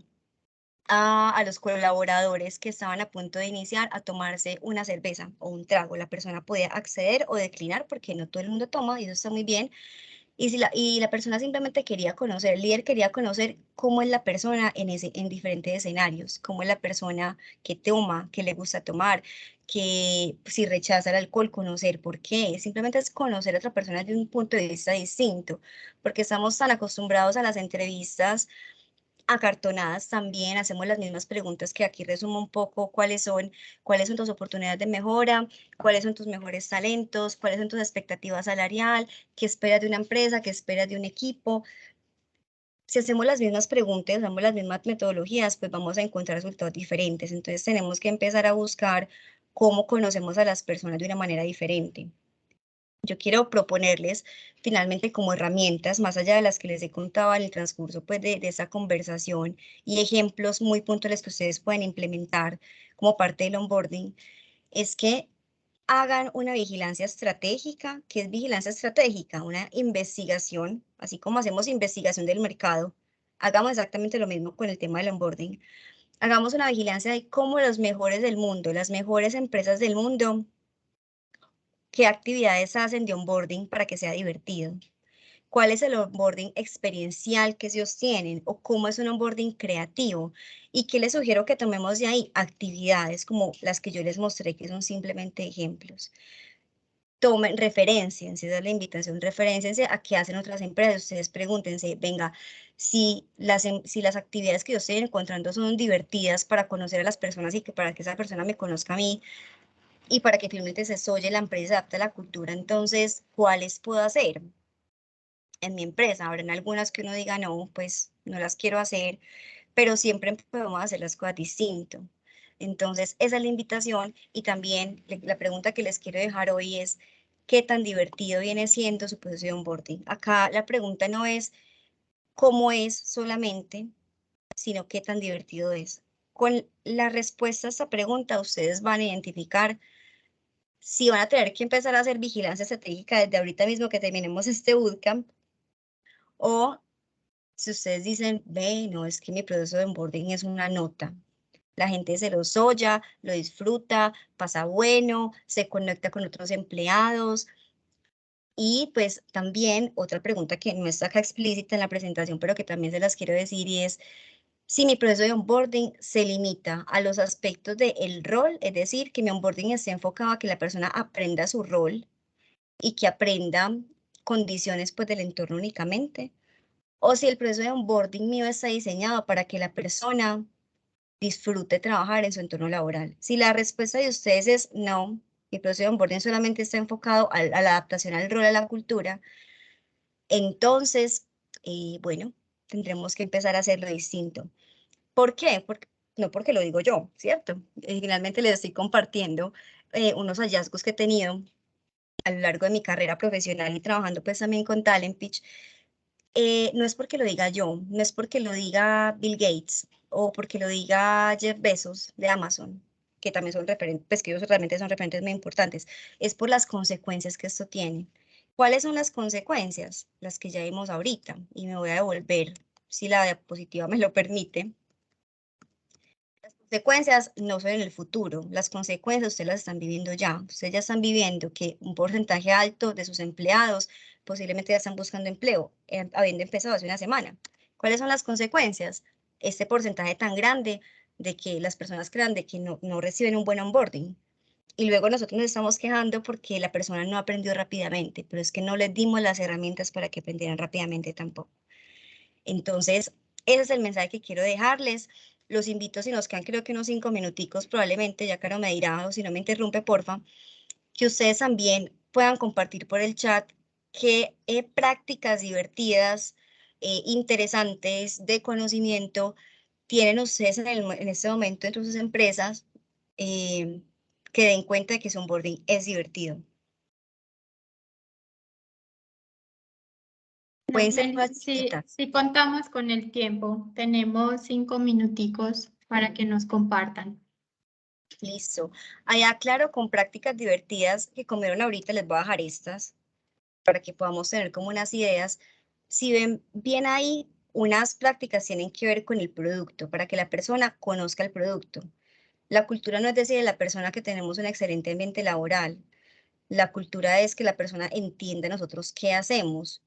[SPEAKER 3] a los colaboradores que estaban a punto de iniciar a tomarse una cerveza o un trago. La persona podía acceder o declinar porque no todo el mundo toma y eso está muy bien. Y la persona simplemente quería conocer, el líder quería conocer cómo es la persona en diferentes escenarios, cómo es la persona que toma, que le gusta tomar, que si rechaza el alcohol, conocer por qué. Simplemente es conocer a otra persona de un punto de vista distinto, porque estamos tan acostumbrados a las entrevistas acartonadas también, hacemos las mismas preguntas que aquí resumo un poco cuáles son tus oportunidades de mejora, cuáles son tus mejores talentos, cuáles son tus expectativas salarial, qué esperas de una empresa, qué esperas de un equipo. Si hacemos las mismas preguntas, usamos las mismas metodologías, pues vamos a encontrar resultados diferentes. Entonces tenemos que empezar a buscar cómo conocemos a las personas de una manera diferente. Yo quiero proponerles finalmente como herramientas, más allá de las que les he contado en el transcurso pues, de esta conversación y ejemplos muy puntuales que ustedes pueden implementar como parte del onboarding, es que hagan una vigilancia estratégica. ¿Qué es vigilancia estratégica? Una investigación, así como hacemos investigación del mercado, hagamos exactamente lo mismo con el tema del onboarding. Hagamos una vigilancia de cómo los mejores del mundo, las mejores empresas del mundo, qué actividades hacen de onboarding para que sea divertido. ¿Cuál es el onboarding experiencial que ellos tienen? ¿O cómo es un onboarding creativo? ¿Y qué les sugiero que tomemos de ahí? Actividades como las que yo les mostré, que son simplemente ejemplos. Tomen, referenciense, esa es la invitación, referenciense a qué hacen otras empresas. Ustedes pregúntense, venga, si las actividades que yo estoy encontrando son divertidas para conocer a las personas y que para que esa persona me conozca a mí, y para que finalmente se soye la empresa, adapte a la cultura, entonces, ¿cuáles puedo hacer en mi empresa? Habrán algunas que uno diga, no, pues no las quiero hacer, pero siempre podemos hacer las cosas distinto. Entonces, esa es la invitación y también la pregunta que les quiero dejar hoy es, ¿qué tan divertido viene siendo su proceso de onboarding? Acá la pregunta no es cómo es solamente, sino qué tan divertido es. Con la respuesta a esta pregunta, ustedes van a identificar si van a tener que empezar a hacer vigilancia estratégica desde ahorita mismo que terminemos este bootcamp, o si ustedes dicen, ve, no, es que mi proceso de onboarding es una nota. La gente se lo soya, lo disfruta, pasa bueno, se conecta con otros empleados. Y pues también otra pregunta que no está acá explícita en la presentación, pero que también se las quiero decir y es, si mi proceso de onboarding se limita a los aspectos del rol, es decir, que mi onboarding esté enfocado a que la persona aprenda su rol y que aprenda condiciones pues del entorno únicamente, o si el proceso de onboarding mío está diseñado para que la persona disfrute trabajar en su entorno laboral. Si la respuesta de ustedes es no, mi proceso de onboarding solamente está enfocado a la adaptación al rol, a la cultura, entonces, bueno, tendremos que empezar a hacerlo distinto. ¿Por qué? No porque lo digo yo, ¿cierto? Finalmente les estoy compartiendo unos hallazgos que he tenido a lo largo de mi carrera profesional y trabajando pues también con Talent Pitch. No es porque lo diga yo, no es porque lo diga Bill Gates o porque lo diga Jeff Bezos de Amazon, que también son referentes, pues que ellos realmente son referentes muy importantes, es por las consecuencias que esto tiene. ¿Cuáles son las consecuencias? Las que ya vimos ahorita, y me voy a devolver, si la diapositiva me lo permite. Las consecuencias no son en el futuro, las consecuencias ustedes las están viviendo ya. Ustedes ya están viviendo que un porcentaje alto de sus empleados posiblemente ya están buscando empleo, habiendo empezado hace una semana. ¿Cuáles son las consecuencias? Este porcentaje tan grande de que las personas crean de que no reciben un buen onboarding. Y luego nosotros nos estamos quejando porque la persona no aprendió rápidamente, pero es que no les dimos las herramientas para que aprendieran rápidamente tampoco. Entonces, ese es el mensaje que quiero dejarles. Los invito, si nos quedan creo que unos 5 minuticos probablemente, ya Caro me dirá, o si no me interrumpe, porfa, que ustedes también puedan compartir por el chat qué prácticas divertidas, interesantes, de conocimiento tienen ustedes en este momento en sus empresas, eh, que den cuenta de que su onboarding es divertido.
[SPEAKER 1] No,
[SPEAKER 3] Pueden ser
[SPEAKER 1] Meli,
[SPEAKER 3] cosas
[SPEAKER 1] sí,
[SPEAKER 3] chiquitas.
[SPEAKER 1] sí contamos con el tiempo. Tenemos 5 minuticos para que nos compartan.
[SPEAKER 3] Listo. Allá, claro, con prácticas divertidas que comieron ahorita, les voy a dejar estas para que podamos tener como unas ideas. Si ven bien ahí, unas prácticas tienen que ver con el producto, para que la persona conozca el producto. La cultura no es decir de la persona que tenemos un excelente ambiente laboral. La cultura es que la persona entienda nosotros qué hacemos.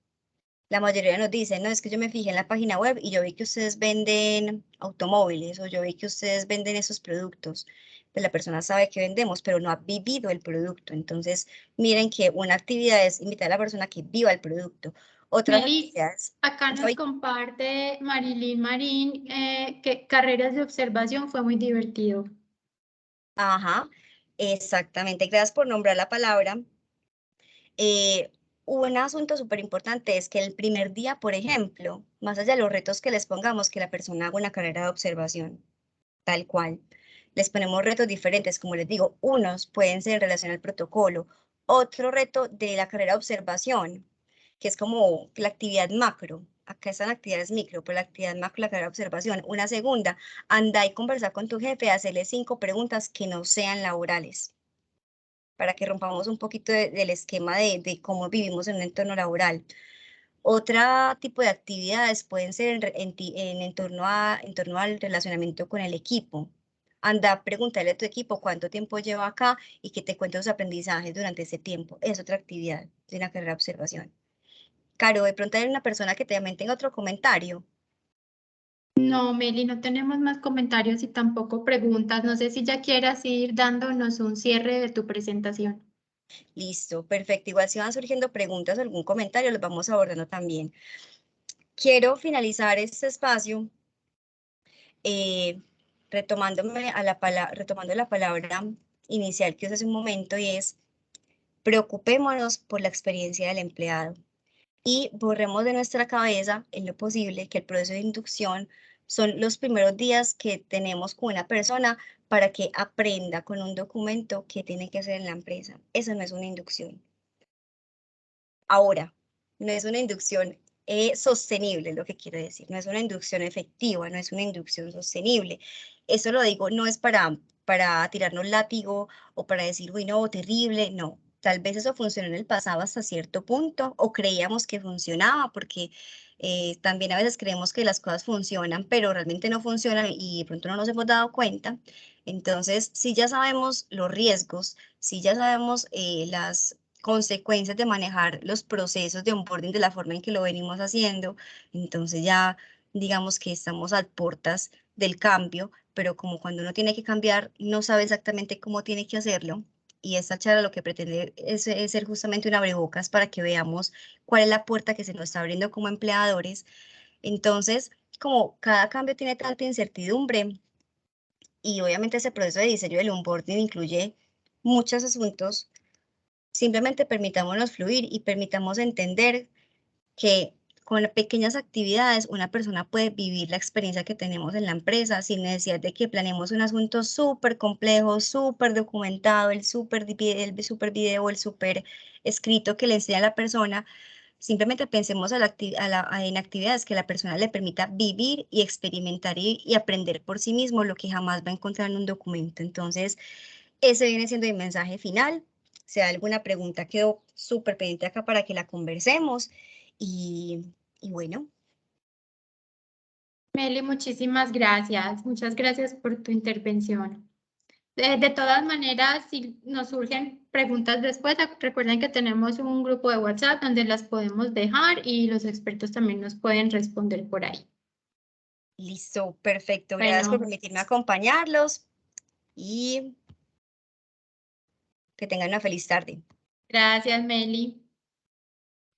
[SPEAKER 3] La mayoría nos dicen, no, es que yo me fijé en la página web y yo vi que ustedes venden automóviles o yo vi que ustedes venden esos productos. Pues la persona sabe que vendemos, pero no ha vivido el producto. Entonces, miren que una actividad es invitar a la persona a que viva el producto. Otras
[SPEAKER 1] Meli,
[SPEAKER 3] actividades,
[SPEAKER 1] acá
[SPEAKER 3] yo
[SPEAKER 1] nos comparte Marilyn Marín que carreras de observación fue muy divertido.
[SPEAKER 3] ajá, exactamente. Gracias por nombrar la palabra. Eh, un asunto súper importante es que el primer día, por ejemplo, más allá de los retos que les pongamos, que la persona haga una carrera de observación, tal cual. Les ponemos retos diferentes, como les digo, unos pueden ser en relación al protocolo, otro reto de la carrera de observación, que es como la actividad macro. Acá están actividades micro, pero la actividad macro, la carrera de observación. Una segunda, anda y conversar con tu jefe, hacerle 5 preguntas que no sean laborales, para que rompamos un poquito del esquema de cómo vivimos en un entorno laboral. Otro tipo de actividades pueden ser en torno al relacionamiento con el equipo. Anda, pregúntale a tu equipo cuánto tiempo lleva acá y que te cuente los aprendizajes durante ese tiempo. Es otra actividad de una carrera de observación. Caro, de pronto hay una persona que también tenga otro comentario.
[SPEAKER 1] No, Meli, no tenemos más comentarios y tampoco preguntas. No sé si ya quieras ir dándonos un cierre de tu presentación.
[SPEAKER 3] Listo, perfecto. Igual si van surgiendo preguntas o algún comentario, los vamos abordando también. Quiero finalizar este espacio eh, retomando la palabra inicial que usé hace un momento y es preocupémonos por la experiencia del empleado y borremos de nuestra cabeza en lo posible que el proceso de inducción son los primeros días que tenemos con una persona para que aprenda con un documento que tiene que hacer en la empresa. Eso no es una inducción. Ahora, no es una inducción sostenible, es lo que quiero decir. No es una inducción efectiva, no es una inducción sostenible. Eso lo digo, no es para tirarnos látigo o para decir, uy, no, terrible, no. Tal vez eso funcionó en el pasado hasta cierto punto o creíamos que funcionaba porque también a veces creemos que las cosas funcionan, pero realmente no funcionan y de pronto no nos hemos dado cuenta. Entonces, si ya sabemos los riesgos, si ya sabemos las consecuencias de manejar los procesos de onboarding de la forma en que lo venimos haciendo, entonces ya digamos que estamos a puertas del cambio, pero como cuando uno tiene que cambiar, no sabe exactamente cómo tiene que hacerlo. Y esta charla lo que pretende es ser justamente un abrebocas para que veamos cuál es la puerta que se nos está abriendo como empleadores. Entonces, como cada cambio tiene tanta incertidumbre y obviamente ese proceso de diseño del onboarding incluye muchos asuntos, simplemente permitámonos fluir y permitamos entender que con pequeñas actividades una persona puede vivir la experiencia que tenemos en la empresa sin necesidad de que planeemos un asunto súper complejo, súper documentado, el súper video, el súper escrito que le enseña a la persona. Simplemente pensemos en actividades que la persona le permita vivir y experimentar y aprender por sí mismo lo que jamás va a encontrar en un documento. Entonces, ese viene siendo mi mensaje final. Si hay alguna pregunta, quedo súper pendiente acá para que la conversemos. Y, y bueno,
[SPEAKER 1] Meli, muchísimas gracias. Muchas gracias por tu intervención. De todas maneras, si nos surgen preguntas después, recuerden que tenemos un grupo de WhatsApp donde las podemos dejar y los expertos también nos pueden responder por ahí.
[SPEAKER 3] listo, perfecto. Gracias por
[SPEAKER 1] Bueno,
[SPEAKER 3] permitirme acompañarlos y que tengan una feliz tarde.
[SPEAKER 1] gracias, Meli.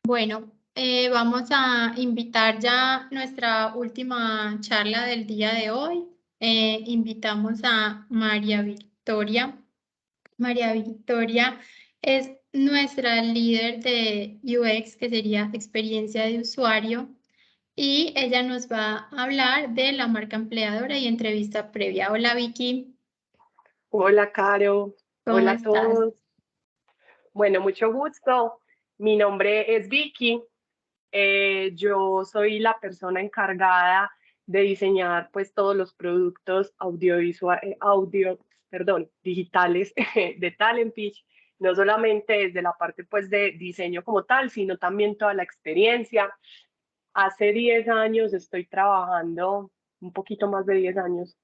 [SPEAKER 1] Bueno, vamos a invitar ya nuestra última charla del día de hoy. Invitamos a María Victoria. María Victoria es nuestra líder de UX, que sería experiencia de usuario, y ella nos va a hablar de la marca empleadora y entrevista previa. Hola, Vicky,
[SPEAKER 4] Hola, Caro.
[SPEAKER 1] ¿cómo
[SPEAKER 4] Hola a
[SPEAKER 1] estás?
[SPEAKER 4] todos. Bueno, mucho gusto. Mi nombre es Vicky. Yo soy la persona encargada de diseñar pues todos los productos digitales de Talent Pitch, no solamente desde la parte pues de diseño como tal, sino también toda la experiencia. Hace 10 años estoy trabajando, un poquito más de 10 años,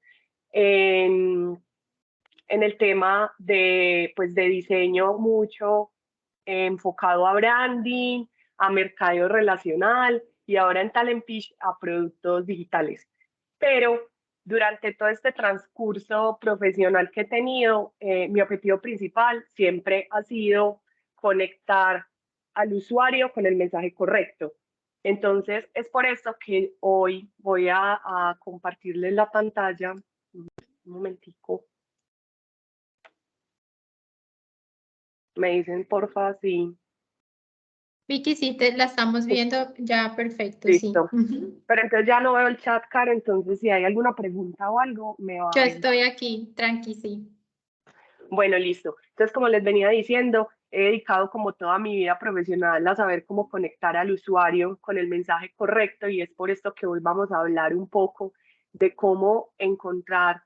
[SPEAKER 4] en el tema de, pues, de diseño mucho enfocado a branding, a mercadeo relacional y ahora en Talent Pitch a productos digitales. Pero durante todo este transcurso profesional que he tenido, mi objetivo principal siempre ha sido conectar al usuario con el mensaje correcto. Entonces, es por esto que hoy voy a compartirles la pantalla. Un momentico. Me dicen, porfa, sí.
[SPEAKER 1] Vicky, sí, la estamos viendo ya perfecto,
[SPEAKER 4] Listo.
[SPEAKER 1] sí. Ujú.
[SPEAKER 4] Pero entonces ya no veo el chat, Karen, entonces si hay alguna pregunta o algo, me va
[SPEAKER 1] Yo
[SPEAKER 4] a...
[SPEAKER 1] estoy aquí, tranqui, sí.
[SPEAKER 4] Bueno, listo. Entonces, como les venía diciendo, he dedicado como toda mi vida profesional a saber cómo conectar al usuario con el mensaje correcto y es por esto que hoy vamos a hablar un poco de cómo encontrar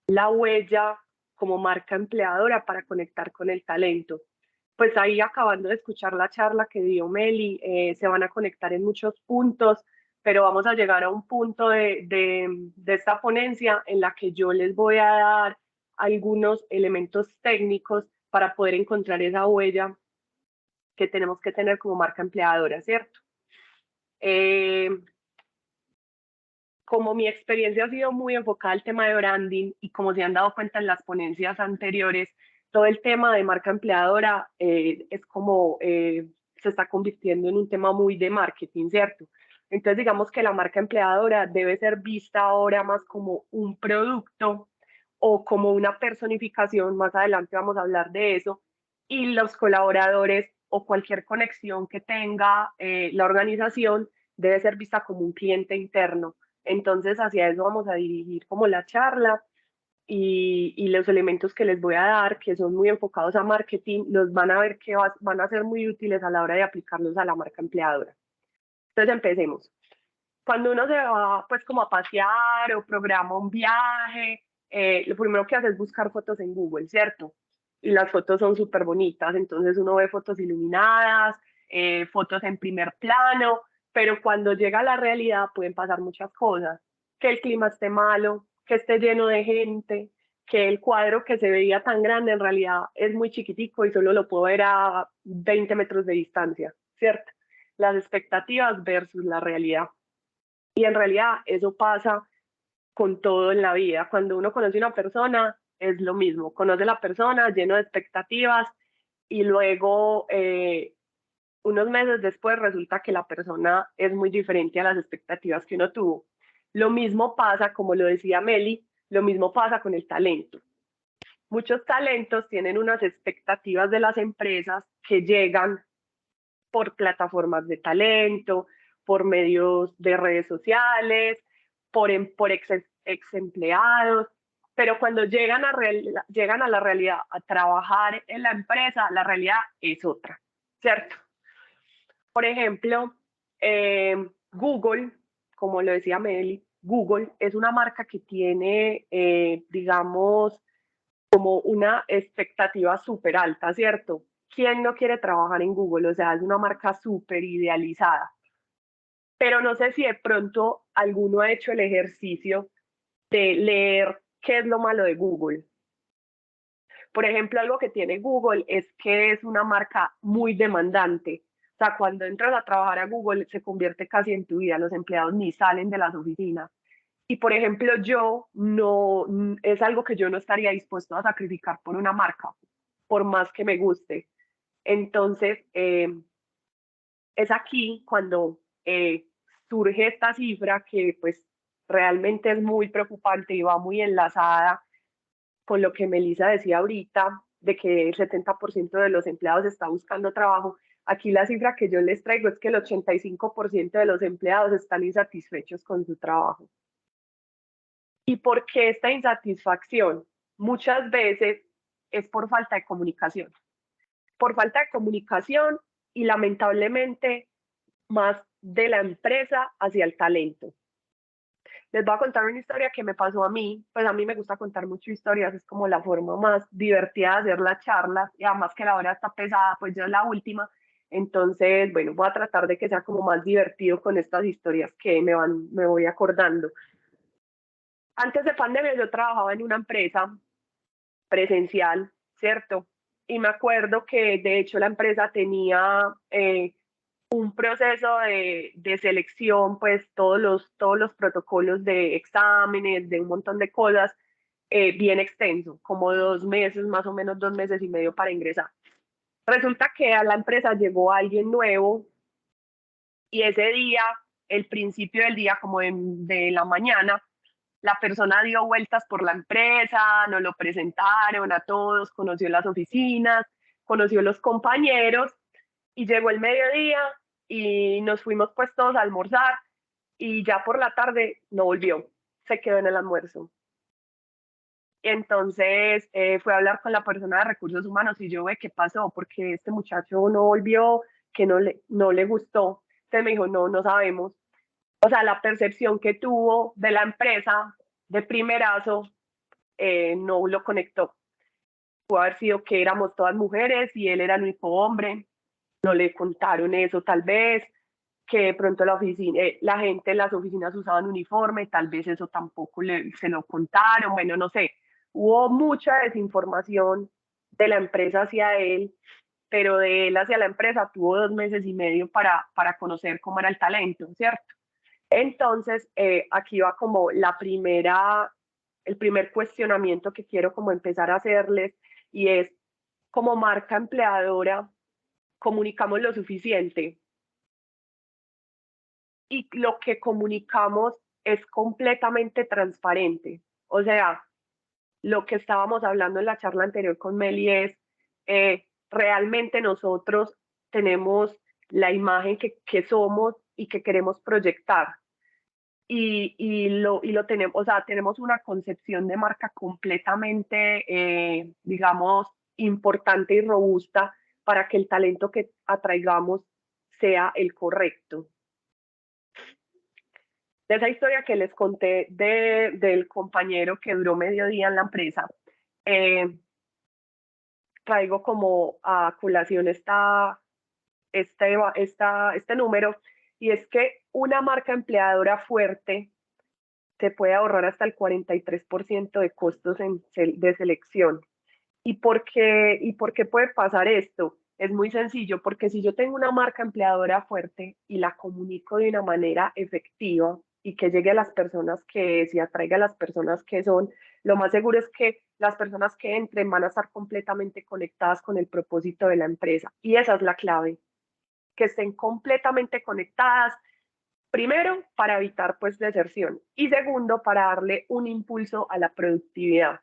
[SPEAKER 4] la huella como marca empleadora para conectar con el talento. Pues ahí acabando de escuchar la charla que dio Meli, se van a conectar en muchos puntos, pero vamos a llegar a un punto de esta ponencia en la que yo les voy a dar algunos elementos técnicos para poder encontrar esa huella que tenemos que tener como marca empleadora, ¿cierto? Como mi experiencia ha sido muy enfocada al tema de branding y como se han dado cuenta en las ponencias anteriores, todo el tema de marca empleadora es como se está convirtiendo en un tema muy de marketing, ¿cierto? Entonces digamos que la marca empleadora debe ser vista ahora más como un producto o como una personificación, más adelante vamos a hablar de eso, y los colaboradores o cualquier conexión que tenga la organización debe ser vista como un cliente interno. Entonces, hacia eso vamos a dirigir como la charla y los elementos que les voy a dar, que son muy enfocados a marketing, los van a ver que van a ser muy útiles a la hora de aplicarlos a la marca empleadora. Entonces, empecemos. Cuando uno se va, pues, como a pasear o programa un viaje, lo primero que hace es buscar fotos en Google, ¿cierto? Y las fotos son súper bonitas, entonces uno ve fotos iluminadas, fotos en primer plano, pero cuando llega a la realidad pueden pasar muchas cosas, que el clima esté malo, que esté lleno de gente, que el cuadro que se veía tan grande en realidad es muy chiquitico y solo lo puedo ver a 20 metros de distancia, ¿cierto? Las expectativas versus la realidad. Y en realidad eso pasa con todo en la vida. Cuando uno conoce a una persona, es lo mismo. Conoce a la persona lleno de expectativas y luego unos meses después resulta que la persona es muy diferente a las expectativas que uno tuvo. Lo mismo pasa, como lo decía Meli, lo mismo pasa con el talento. Muchos talentos tienen unas expectativas de las empresas que llegan por plataformas de talento, por medios de redes sociales, por ex empleados, pero cuando llegan a la realidad, a trabajar en la empresa, la realidad es otra, ¿cierto? Por ejemplo, Google, como lo decía Meli, Google es una marca que tiene, digamos, como una expectativa súper alta, ¿cierto? ¿Quién no quiere trabajar en Google? O sea, es una marca súper idealizada. Pero no sé si de pronto alguno ha hecho el ejercicio de leer qué es lo malo de Google. Por ejemplo, algo que tiene Google es que es una marca muy demandante. O sea, cuando entras a trabajar a Google se convierte casi en tu vida. Los empleados ni salen de las oficinas. Y por ejemplo, yo no, es algo que yo no estaría dispuesto a sacrificar por una marca, por más que me guste. Entonces, es aquí cuando surge esta cifra que pues realmente es muy preocupante y va muy enlazada con lo que Melissa decía ahorita, de que el 70% de los empleados está buscando trabajo. Aquí la cifra que yo les traigo es que el 85% de los empleados están insatisfechos con su trabajo. ¿Y por qué esta insatisfacción? Muchas veces es por falta de comunicación. Por falta de comunicación y lamentablemente más de la empresa hacia el talento. Les voy a contar una historia que me pasó a mí, pues a mí me gusta contar mucho historias, es como la forma más divertida de hacer las charlas, y además que la hora está pesada, pues ya es la última, entonces, bueno, voy a tratar de que sea como más divertido con estas historias que me voy acordando. Antes de pandemia yo trabajaba en una empresa presencial, ¿cierto? Y me acuerdo que de hecho la empresa tenía un proceso de selección, pues todos los protocolos de exámenes, de un montón de cosas, bien extenso, como 2 meses, más o menos 2 meses y medio para ingresar. Resulta que a la empresa llegó alguien nuevo y ese día, el principio del día, como de la mañana, la persona dio vueltas por la empresa, nos lo presentaron a todos, conoció las oficinas, conoció los compañeros y llegó el mediodía y nos fuimos pues todos a almorzar y ya por la tarde no volvió, se quedó en el almuerzo. Entonces fue a hablar con la persona de recursos humanos y yo, ve, ¿qué pasó? Porque este muchacho no volvió, que no le gustó. Entonces me dijo, no sabemos. O sea, la percepción que tuvo de la empresa de primerazo no lo conectó. Pudo haber sido que éramos todas mujeres y él era el único hombre. No le contaron eso tal vez, que de pronto la gente en las oficinas usaban uniforme, tal vez eso tampoco se lo contaron, bueno, no sé. Hubo mucha desinformación de la empresa hacia él, pero de él hacia la empresa tuvo 2 meses y medio para conocer cómo era el talento, ¿cierto? Entonces, aquí va como el primer cuestionamiento que quiero como empezar a hacerles y es, como marca empleadora, ¿comunicamos lo suficiente? Y lo que comunicamos es completamente transparente. O sea, lo que estábamos hablando en la charla anterior con Meli es, realmente nosotros tenemos la imagen que somos y que queremos proyectar. Y lo tenemos, o sea, tenemos una concepción de marca completamente, digamos, importante y robusta para que el talento que atraigamos sea el correcto. De esa historia que les conté del compañero que duró medio día en la empresa, traigo como a colación este número, y es que una marca empleadora fuerte se puede ahorrar hasta el 43% de costos de selección. ¿Y por qué puede pasar esto? Es muy sencillo, porque si yo tengo una marca empleadora fuerte y la comunico de una manera efectiva y que llegue a las personas que es y atraiga a las personas que son, lo más seguro es que las personas que entren van a estar completamente conectadas con el propósito de la empresa. Y esa es la clave, que estén completamente conectadas. Primero, para evitar pues deserción y segundo, para darle un impulso a la productividad.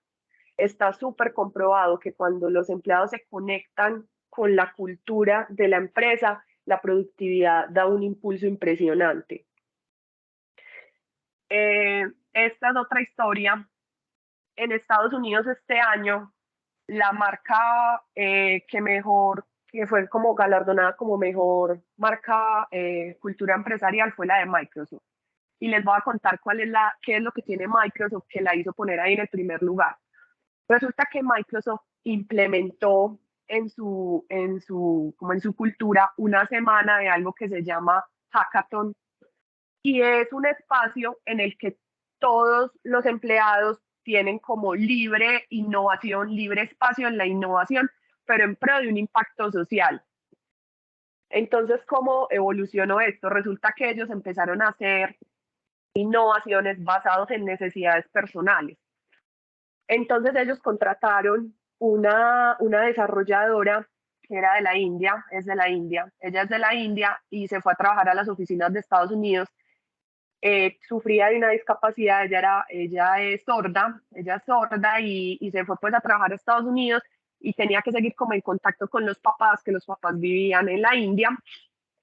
[SPEAKER 4] Está súper comprobado que cuando los empleados se conectan con la cultura de la empresa, la productividad da un impulso impresionante. Esta es otra historia. En Estados Unidos este año, la marca que fue como galardonada como mejor marca cultura empresarial fue la de Microsoft. Y les voy a contar qué es lo que tiene Microsoft que la hizo poner ahí en el primer lugar. Resulta que Microsoft implementó como en su cultura una semana de algo que se llama Hackathon, y es un espacio en el que todos los empleados tienen como libre innovación, libre espacio en la innovación, pero en pro de un impacto social. Entonces, ¿cómo evolucionó esto? Resulta que ellos empezaron a hacer innovaciones basadas en necesidades personales. Entonces ellos contrataron una desarrolladora que era de la India, ella es de la India y se fue a trabajar a las oficinas de Estados Unidos. Sufría de una discapacidad, ella es sorda y se fue pues a trabajar a Estados Unidos y tenía que seguir como en contacto con los papás, que los papás vivían en la India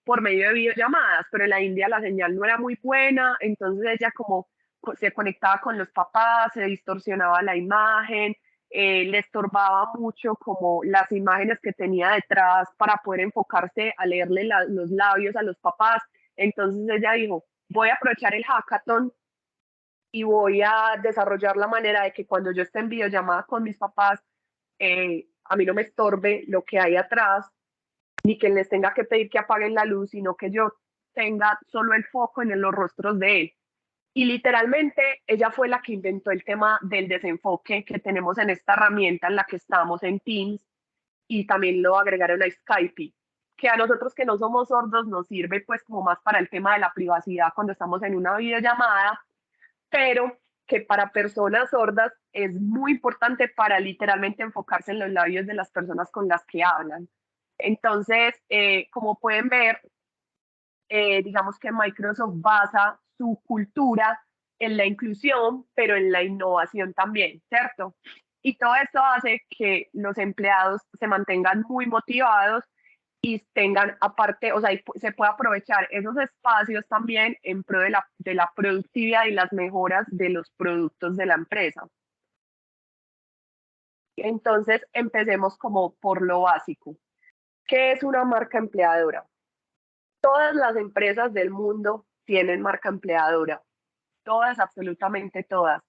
[SPEAKER 4] por medio de videollamadas, pero en la India la señal no era muy buena, entonces ella como se conectaba con los papás, se distorsionaba la imagen, le estorbaba mucho como las imágenes que tenía detrás para poder enfocarse a leerle los labios a los papás. Entonces ella dijo, voy a aprovechar el hackathon y voy a desarrollar la manera de que cuando yo esté en videollamada con mis papás, a mí no me estorbe lo que hay atrás, ni que les tenga que pedir que apaguen la luz, sino que yo tenga solo el foco en los rostros de él. Y literalmente ella fue la que inventó el tema del desenfoque que tenemos en esta herramienta en la que estamos en Teams, y también lo agregaron a Skype. que a nosotros que no somos sordos nos sirve pues como más para el tema de la privacidad cuando estamos en una videollamada, pero que para personas sordas es muy importante para literalmente enfocarse en los labios de las personas con las que hablan. Entonces, como pueden ver, digamos que Microsoft basa su cultura en la inclusión, pero en la innovación también, ¿cierto? Y todo esto hace que los empleados se mantengan muy motivados y tengan aparte, o sea, se puede aprovechar esos espacios también en pro de la productividad y las mejoras de los productos de la empresa. Entonces, empecemos como por lo básico. ¿Qué es una marca empleadora? Todas las empresas del mundo tienen marca empleadora, todas, absolutamente todas,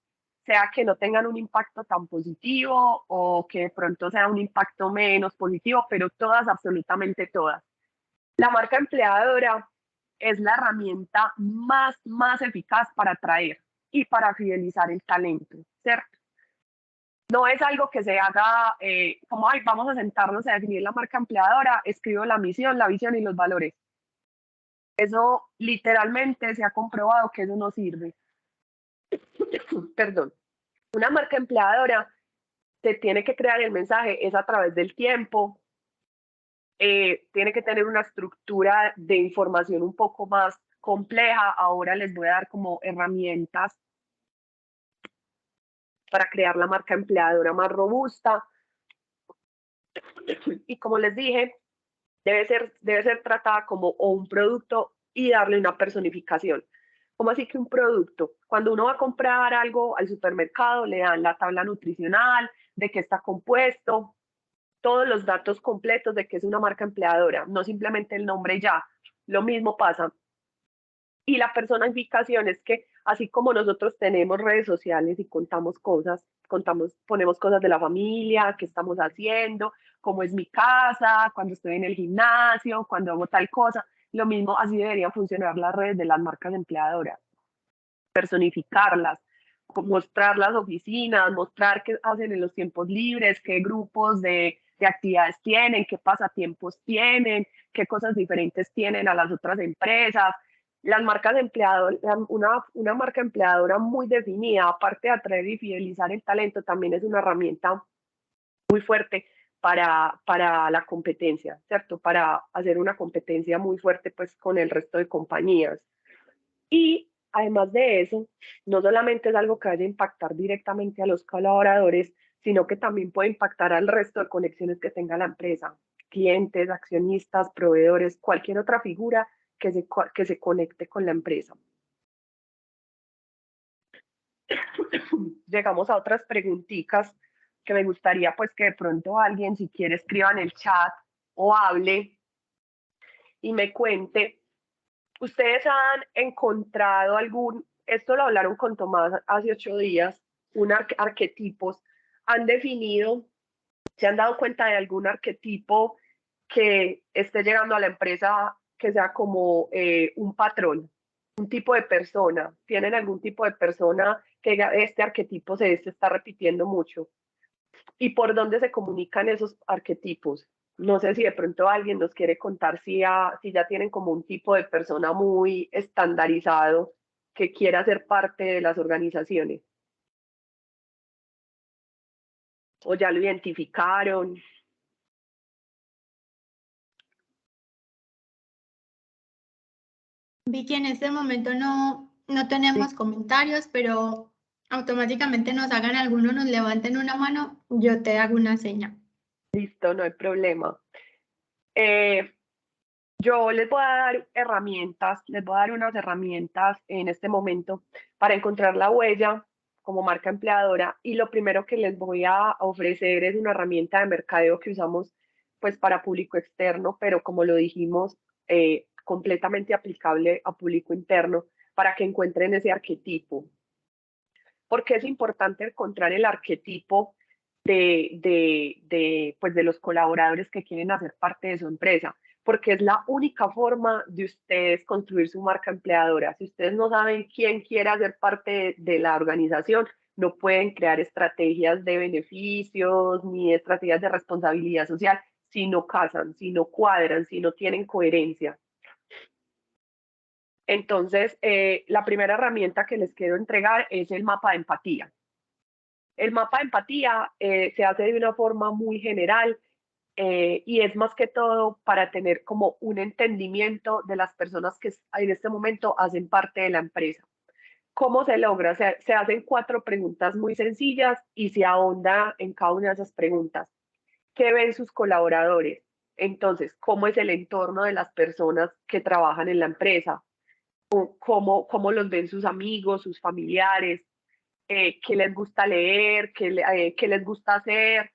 [SPEAKER 4] sea que no tengan un impacto tan positivo o que de pronto sea un impacto menos positivo, pero todas, absolutamente todas. La marca empleadora es la herramienta más eficaz para atraer y para fidelizar el talento, ¿cierto? No es algo que se haga como, ay, vamos a sentarnos a definir la marca empleadora, escribo la misión, la visión y los valores. Eso literalmente se ha comprobado que eso no sirve. Perdón. Una marca empleadora se tiene que crear el mensaje, es a través del tiempo, tiene que tener una estructura de información un poco más compleja. Ahora les voy a dar como herramientas para crear la marca empleadora más robusta. Y como les dije, debe ser tratada como o un producto y darle una personificación. ¿Cómo así que un producto? Cuando uno va a comprar algo al supermercado, le dan la tabla nutricional, de qué está compuesto, todos los datos completos de qué es una marca empleadora, no simplemente el nombre ya. Lo mismo pasa. Y la personificación es que así como nosotros tenemos redes sociales y contamos cosas, ponemos cosas de la familia, qué estamos haciendo, cómo es mi casa, cuando estoy en el gimnasio, cuando hago tal cosa, lo mismo así deberían funcionar las redes de las marcas empleadoras. Personificarlas, mostrar las oficinas, mostrar qué hacen en los tiempos libres, qué grupos de actividades tienen, qué pasatiempos tienen, qué cosas diferentes tienen a las otras empresas. Las marcas empleadoras, una marca empleadora muy definida, aparte de atraer y fidelizar el talento, también es una herramienta muy fuerte para la competencia, ¿cierto? Para hacer una competencia muy fuerte pues con el resto de compañías. Y además de eso, no solamente es algo que vaya a impactar directamente a los colaboradores, sino que también puede impactar al resto de conexiones que tenga la empresa, clientes, accionistas, proveedores, cualquier otra figura que se conecte con la empresa. Llegamos a otras preguntitas que me gustaría pues que de pronto alguien, si quiere, escriba en el chat o hable y me cuente. ¿Ustedes han encontrado esto lo hablaron con Tomás hace 8 días, arquetipos, han definido, se han dado cuenta de algún arquetipo que esté llegando a la empresa que sea como un patrón, un tipo de persona? ¿Tienen algún tipo de persona que este arquetipo se está repitiendo mucho? ¿Y por dónde se comunican esos arquetipos? No sé si de pronto alguien nos quiere contar si ya tienen como un tipo de persona muy estandarizado que quiera ser parte de las organizaciones. ¿O ya lo identificaron?
[SPEAKER 1] Vicky, en este momento no tenemos comentarios, pero automáticamente nos hagan alguno, nos levanten una mano, yo te hago una seña.
[SPEAKER 4] Listo, no hay problema. Yo les voy a dar herramientas, les voy a dar unas herramientas en este momento para encontrar la huella como marca empleadora, y lo primero que les voy a ofrecer es una herramienta de mercadeo que usamos pues para público externo, pero como lo dijimos, completamente aplicable a público interno para que encuentren ese arquetipo. ¿Por qué es importante encontrar el arquetipo pues de los colaboradores que quieren hacer parte de su empresa? Porque es la única forma de ustedes construir su marca empleadora. Si ustedes no saben quién quiere hacer parte de la organización, no pueden crear estrategias de beneficios ni estrategias de responsabilidad social si no casan, si no cuadran, si no tienen coherencia. Entonces, la primera herramienta que les quiero entregar es el mapa de empatía. El mapa de empatía se hace de una forma muy general y es más que todo para tener como un entendimiento de las personas que en este momento hacen parte de la empresa. ¿Cómo se logra? Se hacen 4 preguntas muy sencillas y se ahonda en cada una de esas preguntas. ¿Qué ven sus colaboradores? Entonces, ¿cómo es el entorno de las personas que trabajan en la empresa? ¿Cómo los ven sus amigos, sus familiares? ¿Qué les gusta leer? ¿Qué les gusta hacer?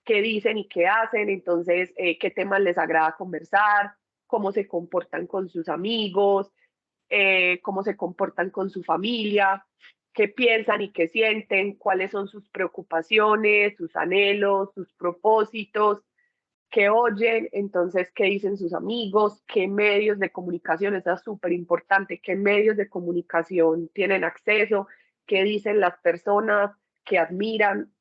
[SPEAKER 4] ¿Qué dicen y qué hacen? Entonces, ¿qué temas les agrada conversar? ¿Cómo se comportan con sus amigos? ¿Cómo se comportan con su familia? ¿Qué piensan y qué sienten? ¿Cuáles son sus preocupaciones, sus anhelos, sus propósitos? ¿Qué oyen? Entonces, ¿qué dicen sus amigos? ¿Qué medios de comunicación? Eso es súper importante. ¿Qué medios de comunicación tienen acceso? ¿Qué dicen las personas que admiran?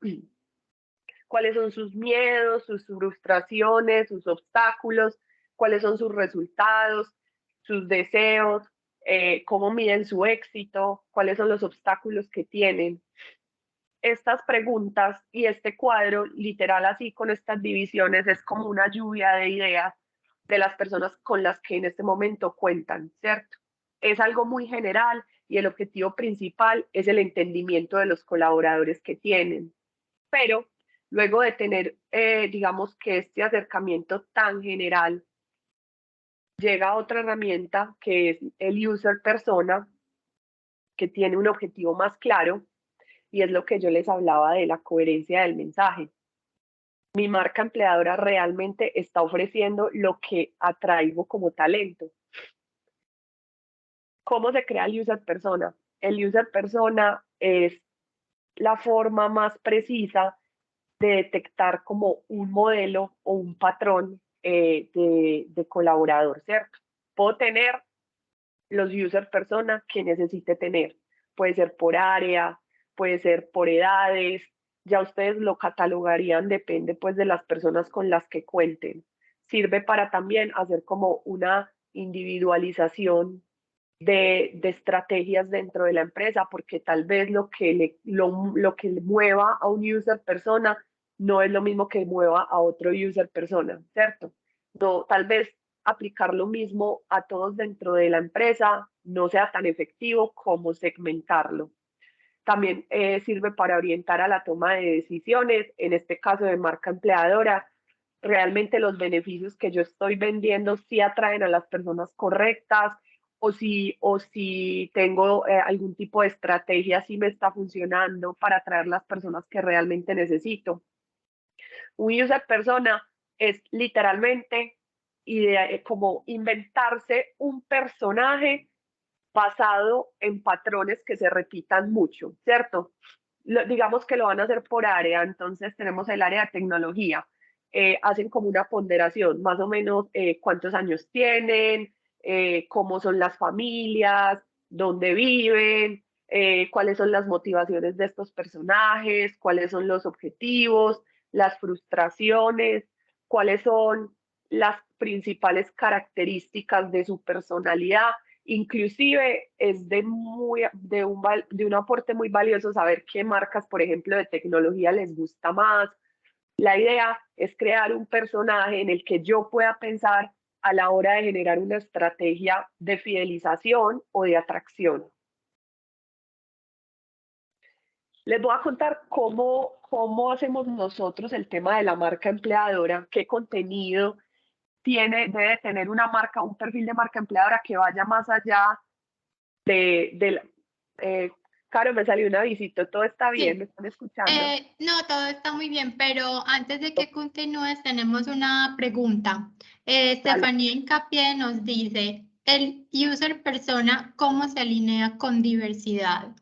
[SPEAKER 4] ¿Cuáles son sus miedos, sus frustraciones, sus obstáculos? ¿Cuáles son sus resultados, sus deseos? ¿Cómo miden su éxito? ¿Cuáles son los obstáculos que tienen? Estas preguntas y este cuadro, literal así con estas divisiones, es como una lluvia de ideas de las personas con las que en este momento cuentan, ¿cierto? Es algo muy general y el objetivo principal es el entendimiento de los colaboradores que tienen. Pero luego de tener, digamos que este acercamiento tan general, llega otra herramienta que es el user persona, que tiene un objetivo más claro y es lo que yo les hablaba de la coherencia del mensaje. Mi marca empleadora realmente está ofreciendo lo que atraigo como talento. ¿Cómo se crea el user persona? El user persona es la forma más precisa de detectar como un modelo o un patrón de colaborador, ¿cierto? Puedo tener los user persona que necesite tener. Puede ser por área, puede ser por edades, ya ustedes lo catalogarían, depende pues de las personas con las que cuenten. Sirve para también hacer como una individualización de estrategias dentro de la empresa, porque tal vez lo que le mueva a un user persona no es lo mismo que mueva a otro user persona, ¿cierto? No, tal vez aplicar lo mismo a todos dentro de la empresa no sea tan efectivo como segmentarlo. También sirve para orientar a la toma de decisiones, en este caso de marca empleadora. Realmente los beneficios que yo estoy vendiendo sí atraen a las personas correctas o si tengo algún tipo de estrategia sí me está funcionando para atraer las personas que realmente necesito. Un user persona es literalmente como inventarse un personaje basado en patrones que se repitan mucho, ¿cierto? Digamos que lo van a hacer por área, entonces tenemos el área de tecnología, hacen como una ponderación, más o menos cuántos años tienen, cómo son las familias, dónde viven, cuáles son las motivaciones de estos personajes, cuáles son los objetivos, las frustraciones, cuáles son las principales características de su personalidad. Inclusive es de un aporte muy valioso saber qué marcas, por ejemplo, de tecnología les gusta más. La idea es crear un personaje en el que yo pueda pensar a la hora de generar una estrategia de fidelización o de atracción. Les voy a contar cómo hacemos nosotros el tema de la marca empleadora, qué contenido debe tener una marca, un perfil de marca empleadora que vaya más allá Caro, me salió un avisito, todo está bien,
[SPEAKER 1] Sí.
[SPEAKER 4] ¿me están escuchando?
[SPEAKER 1] No, todo está muy bien, pero antes de que continúes, tenemos una pregunta.
[SPEAKER 4] Dale.
[SPEAKER 1] Estefanía Hincapié nos dice, ¿el user persona cómo se alinea con diversidad?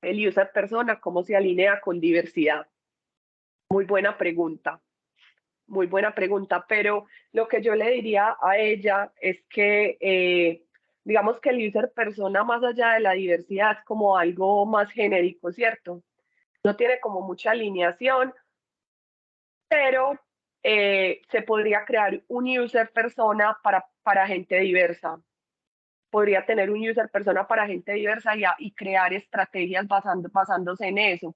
[SPEAKER 4] El user persona, ¿cómo se alinea con diversidad? Muy buena pregunta, pero lo que yo le diría a ella es que, digamos que el user persona, más allá de la diversidad, es como algo más genérico, ¿cierto? No tiene como mucha alineación pero se podría crear un user persona para gente diversa. Podría tener un user persona para gente diversa y crear estrategias basándose en eso.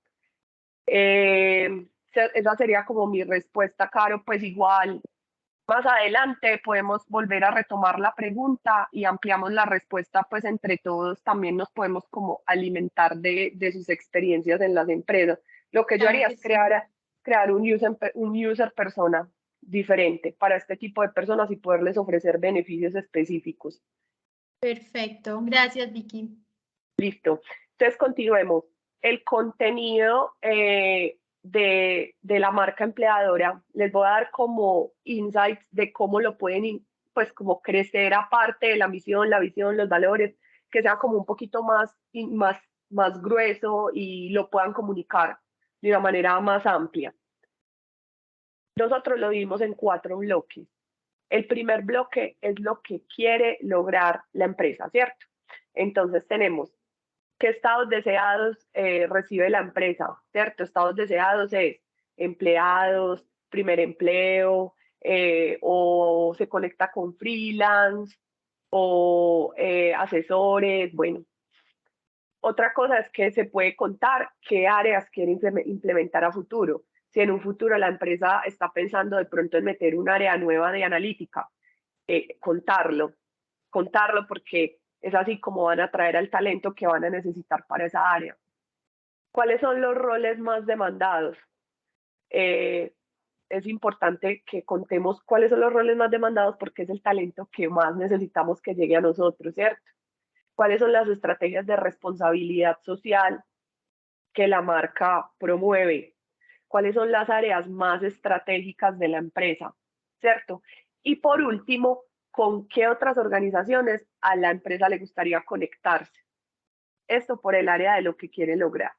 [SPEAKER 4] Esa sería como mi respuesta, Caro. Pues igual, más adelante podemos volver a retomar la pregunta y ampliamos la respuesta, pues entre todos también nos podemos como alimentar de sus experiencias en las empresas. Lo que yo
[SPEAKER 1] Claro
[SPEAKER 4] haría
[SPEAKER 1] que
[SPEAKER 4] es
[SPEAKER 1] sí.
[SPEAKER 4] crear un user persona diferente para este tipo de personas y poderles ofrecer beneficios específicos.
[SPEAKER 1] Perfecto. Gracias, Vicky.
[SPEAKER 4] Listo. Entonces, continuemos. El contenido de la marca empleadora, les voy a dar como insights de cómo lo pueden, pues, como crecer aparte de la misión, la visión, los valores, que sea como un poquito más grueso y lo puedan comunicar de una manera más amplia. Nosotros lo dimos en 4 bloques. El primer bloque es lo que quiere lograr la empresa, ¿cierto? Entonces tenemos ¿qué estados deseados recibe la empresa? ¿Cierto? Estados deseados es empleados, primer empleo, o se conecta con freelance, o asesores, bueno. Otra cosa es que se puede contar qué áreas quiere implementar a futuro. Si en un futuro la empresa está pensando de pronto en meter un área nueva de analítica, contarlo porque es así como van a atraer al talento que van a necesitar para esa área. ¿Cuáles son los roles más demandados? Es importante que contemos cuáles son los roles más demandados porque es el talento que más necesitamos que llegue a nosotros, ¿cierto? ¿Cuáles son las estrategias de responsabilidad social que la marca promueve? ¿Cuáles son las áreas más estratégicas de la empresa? ¿Cierto? Y por último, ¿con qué otras organizaciones a la empresa le gustaría conectarse? Esto por el área de lo que quiere lograr.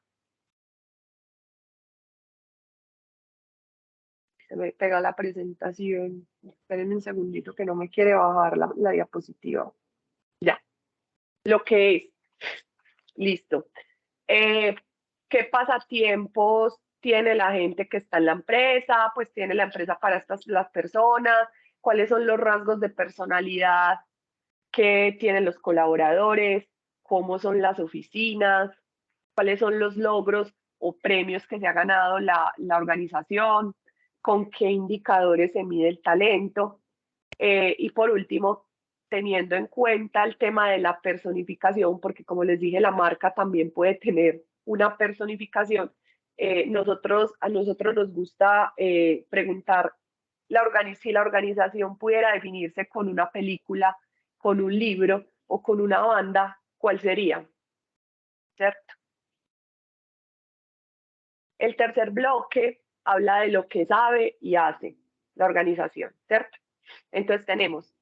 [SPEAKER 4] Se me pega la presentación. Esperen un segundito que no me quiere bajar la diapositiva. Ya. Lo que es. Listo. ¿Qué pasatiempos tiene la gente que está en la empresa? Pues tiene la empresa para las personas. ¿Cuáles son los rasgos de personalidad que tienen los colaboradores? ¿Cómo son las oficinas? ¿Cuáles son los logros o premios que se ha ganado la organización? ¿Con qué indicadores se mide el talento? Y por último, teniendo en cuenta el tema de la personificación, porque como les dije, la marca también puede tener una personificación. A nosotros nos gusta preguntar si la organización pudiera definirse con una película, con un libro o con una banda, ¿cuál sería? ¿Cierto? El tercer bloque habla de lo que sabe y hace la organización, ¿cierto? Entonces tenemos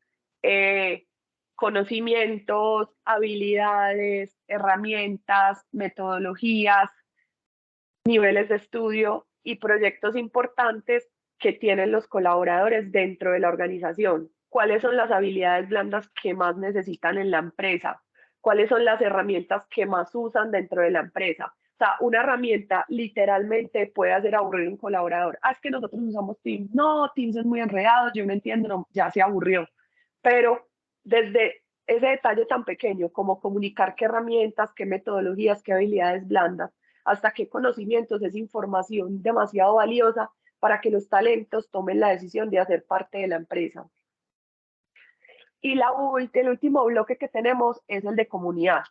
[SPEAKER 4] conocimientos, habilidades, herramientas, metodologías, niveles de estudio y proyectos importantes que tienen los colaboradores dentro de la organización. ¿Cuáles son las habilidades blandas que más necesitan en la empresa? ¿Cuáles son las herramientas que más usan dentro de la empresa? O sea, una herramienta literalmente puede hacer aburrir a un colaborador. Ah, es que nosotros usamos Teams. No, Teams es muy enredado, yo no entiendo, no, ya se aburrió. Pero desde ese detalle tan pequeño como comunicar qué herramientas, qué metodologías, qué habilidades blandas, hasta qué conocimientos, es información demasiado valiosa para que los talentos tomen la decisión de hacer parte de la empresa. Y el último bloque que tenemos es el de comunidad.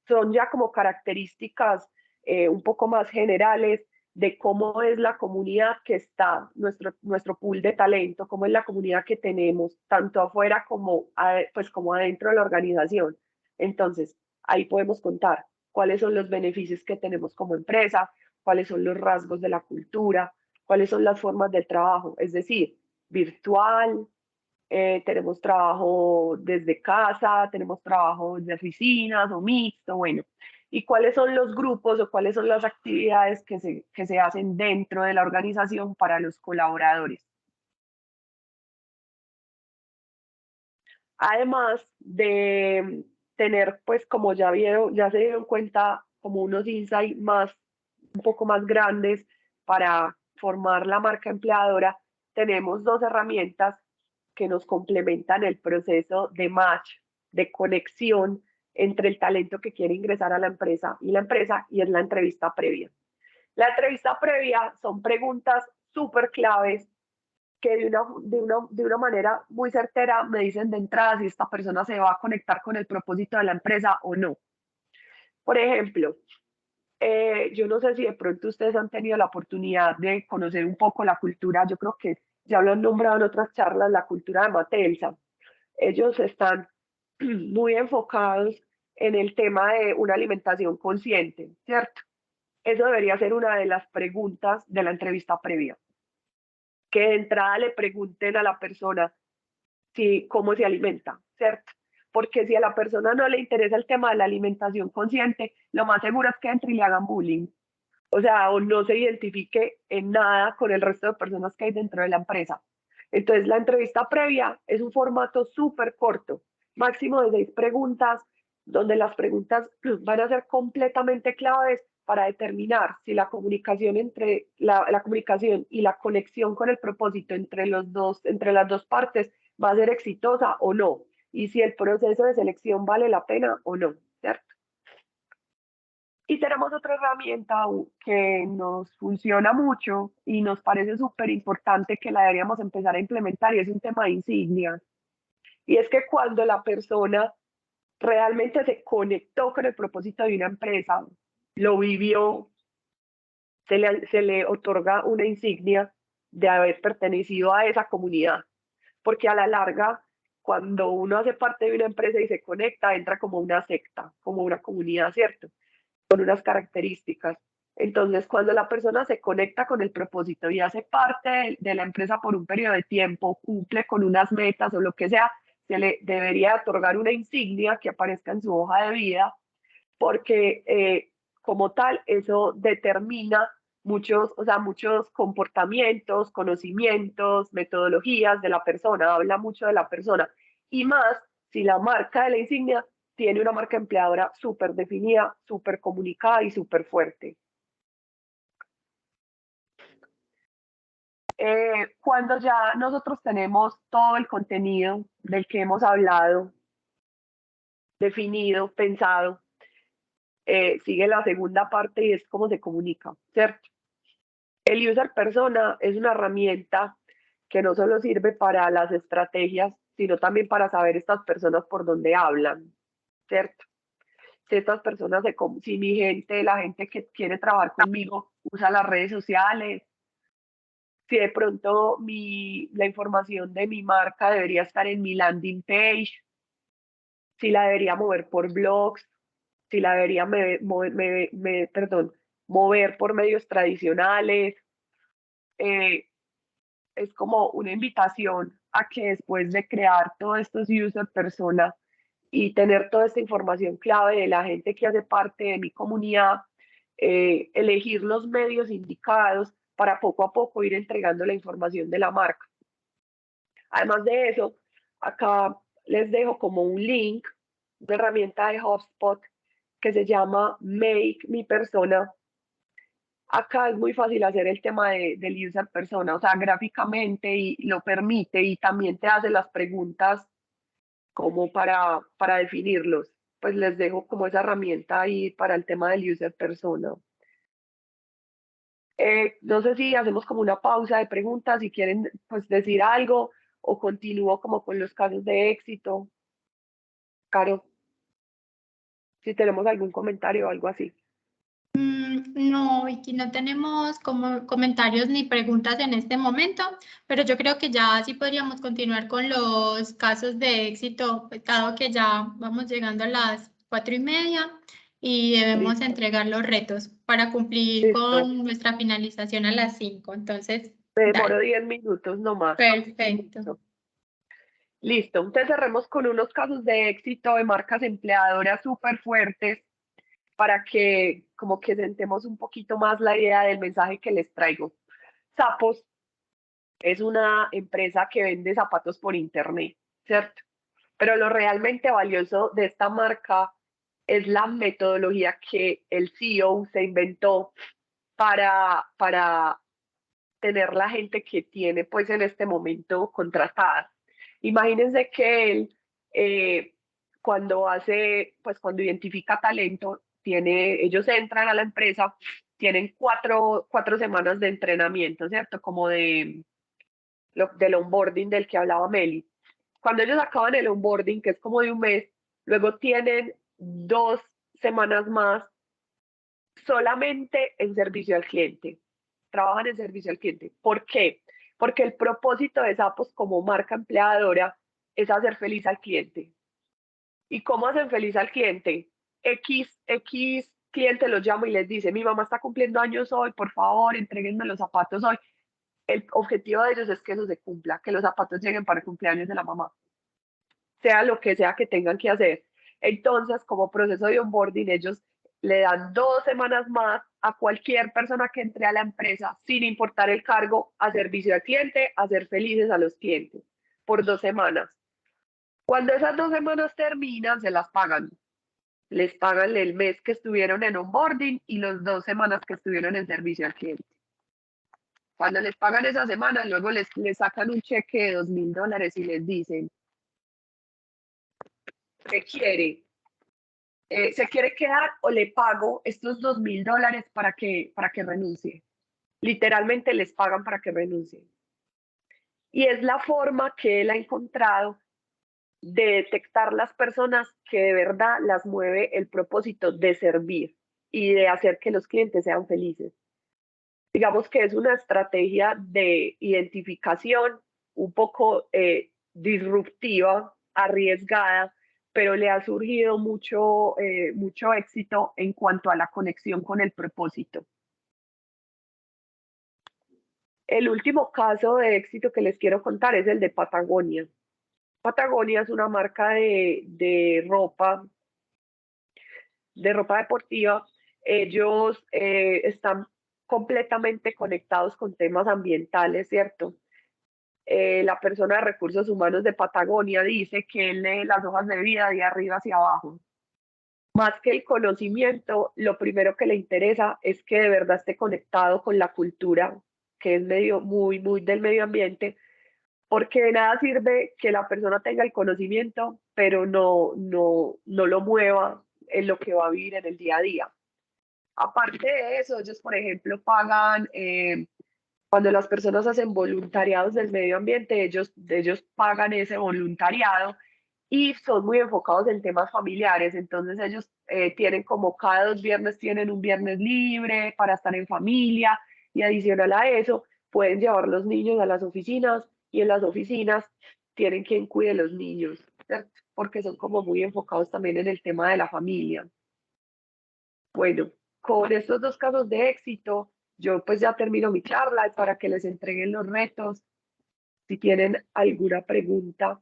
[SPEAKER 4] Son ya como características un poco más generales de cómo es la comunidad que está, nuestro pool de talento, cómo es la comunidad que tenemos, tanto afuera como adentro de la organización. Entonces, ahí podemos contar cuáles son los beneficios que tenemos como empresa, cuáles son los rasgos de la cultura, cuáles son las formas de trabajo, es decir, virtual, tenemos trabajo desde casa, tenemos trabajo de oficinas o mixto, bueno, y cuáles son los grupos o cuáles son las actividades que se hacen dentro de la organización para los colaboradores. Además de tener, pues como ya vieron, ya se dieron cuenta, como unos insights un poco más grandes para formar la marca empleadora, tenemos dos herramientas que nos complementan el proceso de match, de conexión entre el talento que quiere ingresar a la empresa, y es la entrevista previa. La entrevista previa son preguntas súper claves que de una manera muy certera me dicen de entrada si esta persona se va a conectar con el propósito de la empresa o no. Por ejemplo, yo no sé si de pronto ustedes han tenido la oportunidad de conocer un poco la cultura, yo creo que ya lo han nombrado en otras charlas, la cultura de Matelsa. Ellos están muy enfocados en el tema de una alimentación consciente, ¿cierto? Eso debería ser una de las preguntas de la entrevista previa. Que de entrada le pregunten a la persona cómo se alimenta, ¿cierto? Porque si a la persona no le interesa el tema de la alimentación consciente, lo más seguro es que entre y le hagan bullying. O sea, o no se identifique en nada con el resto de personas que hay dentro de la empresa. Entonces, la entrevista previa es un formato súper corto, máximo de 6 preguntas, donde las preguntas van a ser completamente claves para determinar si la comunicación entre la comunicación y la conexión con el propósito entre las dos partes va a ser exitosa o no, y si el proceso de selección vale la pena o no, ¿cierto? Y tenemos otra herramienta que nos funciona mucho y nos parece súper importante que la deberíamos empezar a implementar, y es un tema de insignias. Y es que cuando la persona realmente se conectó con el propósito de una empresa, lo vivió, se le otorga una insignia de haber pertenecido a esa comunidad. Porque a la larga, cuando uno hace parte de una empresa y se conecta, entra como una secta, como una comunidad, ¿cierto? Con unas características. Entonces, cuando la persona se conecta con el propósito y hace parte de la empresa por un periodo de tiempo, cumple con unas metas o lo que sea, se le debería otorgar una insignia que aparezca en su hoja de vida, porque como tal, eso determina muchos comportamientos, conocimientos, metodologías de la persona, habla mucho de la persona. Y más si la marca de la insignia tiene una marca empleadora súper definida, súper comunicada y súper fuerte. Cuando ya nosotros tenemos todo el contenido del que hemos hablado, definido, pensado, sigue la segunda parte y es cómo se comunica, ¿cierto? El user persona es una herramienta que no solo sirve para las estrategias, sino también para saber estas personas por dónde hablan, ¿cierto? Si estas personas, si mi gente, la gente que quiere trabajar conmigo, usa las redes sociales, si de pronto la información de mi marca debería estar en mi landing page, si la debería mover por blogs, si la debería mover por medios tradicionales. Es como una invitación a que después de crear todos estos user persona y tener toda esta información clave de la gente que hace parte de mi comunidad, elegir los medios indicados para poco a poco ir entregando la información de la marca. Además de eso, acá les dejo como un link, una herramienta de HubSpot que se llama Make Mi Persona. Acá es muy fácil hacer el tema del user persona, o sea, gráficamente, y lo permite, y también te hace las preguntas como para definirlos. Pues les dejo como esa herramienta ahí para el tema del user persona. No sé si hacemos como una pausa de preguntas, si quieren pues decir algo, o continúo como con los casos de éxito. Caro, si tenemos algún comentario o algo así.
[SPEAKER 1] No, Vicky, no tenemos como comentarios ni preguntas en este momento, pero yo creo que ya sí podríamos continuar con los casos de éxito, dado que ya vamos llegando a las 4:30 y debemos entregar los retos para cumplir con nuestra finalización a las 5. Entonces,
[SPEAKER 4] me demoro 10 minutos nomás.
[SPEAKER 1] Perfecto.
[SPEAKER 4] Listo, entonces cerremos con unos casos de éxito de marcas empleadoras súper fuertes para que como que sentemos un poquito más la idea del mensaje que les traigo. Zappos es una empresa que vende zapatos por internet, ¿cierto? Pero lo realmente valioso de esta marca es la metodología que el CEO se inventó para tener la gente que tiene pues en este momento contratada. Imagínense que él cuando identifica talento, ellos entran a la empresa, tienen cuatro semanas de entrenamiento, ¿cierto? Como del onboarding del que hablaba Meli. Cuando ellos acaban el onboarding, que es como de un mes, luego tienen 2 semanas más solamente en servicio al cliente. Trabajan en servicio al cliente. ¿Por qué? Porque el propósito de Zappos como marca empleadora es hacer feliz al cliente. ¿Y cómo hacen feliz al cliente? X cliente los llama y les dice, mi mamá está cumpliendo años hoy, por favor, entréguenme los zapatos hoy. El objetivo de ellos es que eso se cumpla, que los zapatos lleguen para el cumpleaños de la mamá, sea lo que sea que tengan que hacer. Entonces, como proceso de onboarding, ellos le dan 2 semanas más a cualquier persona que entre a la empresa, sin importar el cargo, a servicio al cliente, a hacer felices a los clientes, por 2 semanas. Cuando esas 2 semanas terminan, se las pagan. Les pagan el mes que estuvieron en onboarding y las 2 semanas que estuvieron en servicio al cliente. Cuando les pagan esa semana, luego les sacan un cheque de $2.000 y les dicen, ¿qué quiere? ¿Se quiere quedar o le pago estos $2.000 para que renuncie? Literalmente les pagan para que renuncie. Y es la forma que él ha encontrado de detectar las personas que de verdad las mueve el propósito de servir y de hacer que los clientes sean felices. Digamos que es una estrategia de identificación un poco disruptiva, arriesgada, pero le ha surgido mucho éxito en cuanto a la conexión con el propósito. El último caso de éxito que les quiero contar es el de Patagonia. Patagonia es una marca de ropa deportiva. Ellos están completamente conectados con temas ambientales, ¿cierto? La persona de recursos humanos de Patagonia dice que él lee las hojas de vida de arriba hacia abajo. Más que el conocimiento, lo primero que le interesa es que de verdad esté conectado con la cultura, que es muy del medio ambiente, porque de nada sirve que la persona tenga el conocimiento, pero no lo mueva en lo que va a vivir en el día a día. Aparte de eso, ellos, por ejemplo, pagan, cuando las personas hacen voluntariados del medio ambiente, ellos pagan ese voluntariado y son muy enfocados en temas familiares. Entonces ellos tienen como cada 2 viernes, tienen un viernes libre para estar en familia, y adicional a eso, pueden llevar los niños a las oficinas, y en las oficinas tienen quien cuide los niños, ¿cierto? Porque son como muy enfocados también en el tema de la familia. Bueno, con estos 2 casos de éxito, yo pues ya termino mi charla para que les entreguen los retos. Si tienen alguna pregunta,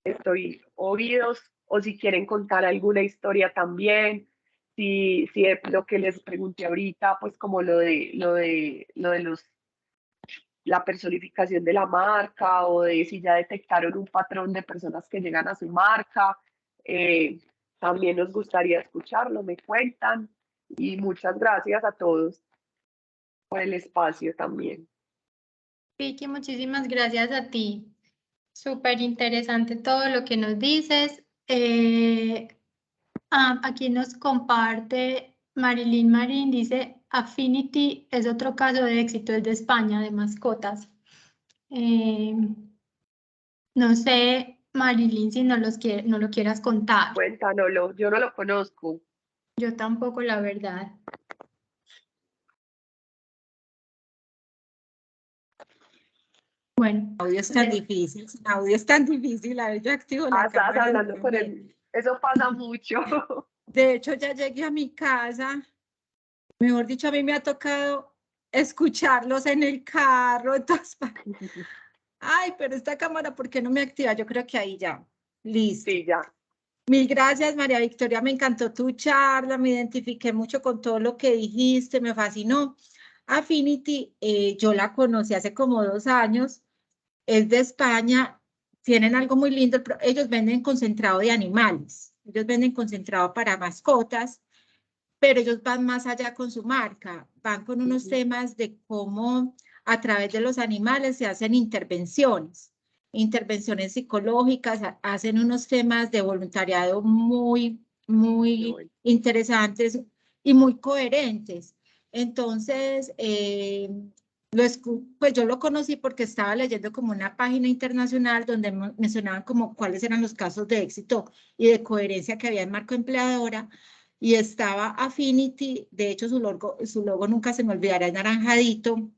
[SPEAKER 4] estoy oídos, o si quieren contar alguna historia también, si lo que les pregunté ahorita, pues como lo de la personificación de la marca, o de si ya detectaron un patrón de personas que llegan a su marca, también nos gustaría escucharlo, me cuentan, y muchas gracias a todos por el espacio también.
[SPEAKER 1] Vicky, muchísimas gracias a ti. Súper interesante todo lo que nos dices. Aquí nos comparte Marilyn Marín, dice, Affinity es otro caso de éxito, es de España, de mascotas. No sé, Marilyn, si no lo quieras contar.
[SPEAKER 4] Cuéntanoslo, yo no lo conozco.
[SPEAKER 1] Yo tampoco, la verdad. Bueno.
[SPEAKER 5] Audio es tan difícil, audio es tan difícil. A ver, yo activo la
[SPEAKER 4] Estás
[SPEAKER 5] cámara.
[SPEAKER 4] hablando con él. Eso pasa mucho.
[SPEAKER 5] De hecho, ya llegué a mi casa. Mejor dicho, a mí me ha tocado escucharlos en el carro. Entonces, ay, pero esta cámara, ¿por qué no me activa? Yo creo que ahí ya. Listo.
[SPEAKER 4] Sí, ya.
[SPEAKER 5] Mil gracias, María Victoria. Me encantó tu charla. Me identifiqué mucho con todo lo que dijiste. Me fascinó. Affinity, yo la conocí hace como 2 años. Es de España. Tienen algo muy lindo. Ellos venden concentrado de animales. Ellos venden concentrado para mascotas. pero ellos van más allá con su marca, van con unos temas de cómo a través de los animales se hacen intervenciones psicológicas, hacen unos temas de voluntariado muy interesantes y muy coherentes. Entonces, pues yo lo conocí porque estaba leyendo como una página internacional donde mencionaban como cuáles eran los casos de éxito y de coherencia que había en Marco Empleadora, y estaba Affinity, de hecho su logo nunca se me olvidará, es naranjadito,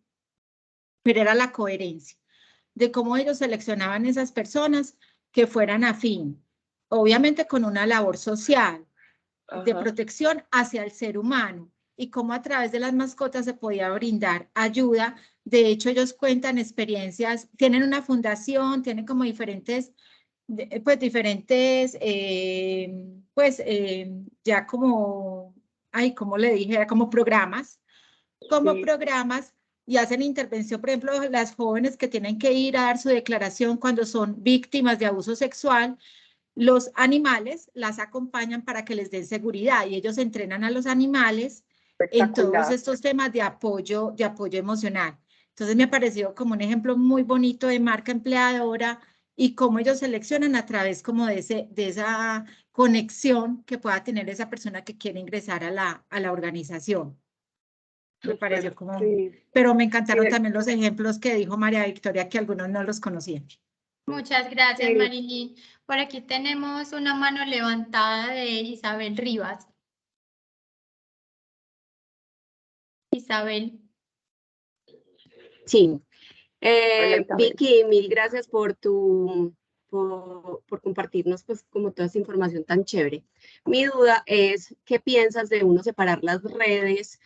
[SPEAKER 5] pero era la coherencia de cómo ellos seleccionaban esas personas que fueran afín, obviamente con una labor social de protección hacia el ser humano, y cómo a través de las mascotas se podía brindar ayuda. De hecho, ellos cuentan experiencias, tienen una fundación, tienen como diferentes, ya como, como le dije, era como programas, y hacen intervención, por ejemplo, las jóvenes que tienen que ir a dar su declaración cuando son víctimas de abuso sexual. Los animales las acompañan para que les den seguridad y ellos entrenan a los animales en todos estos temas de apoyo emocional. Entonces me ha parecido como un ejemplo muy bonito de marca empleadora y cómo ellos seleccionan a través como de esa conexión que pueda tener esa persona que quiere ingresar a la organización. Me pareció como...
[SPEAKER 4] Sí.
[SPEAKER 5] Pero me encantaron también los ejemplos que dijo María Victoria, que algunos no los conocían.
[SPEAKER 1] Muchas gracias, Marilyn. Por aquí tenemos una mano levantada de Isabel Rivas. Isabel.
[SPEAKER 6] Sí.
[SPEAKER 4] Hola,
[SPEAKER 6] Vicky, mil gracias por compartirnos pues como toda esta información tan chévere. Mi duda es, ¿qué piensas de uno separar las redes?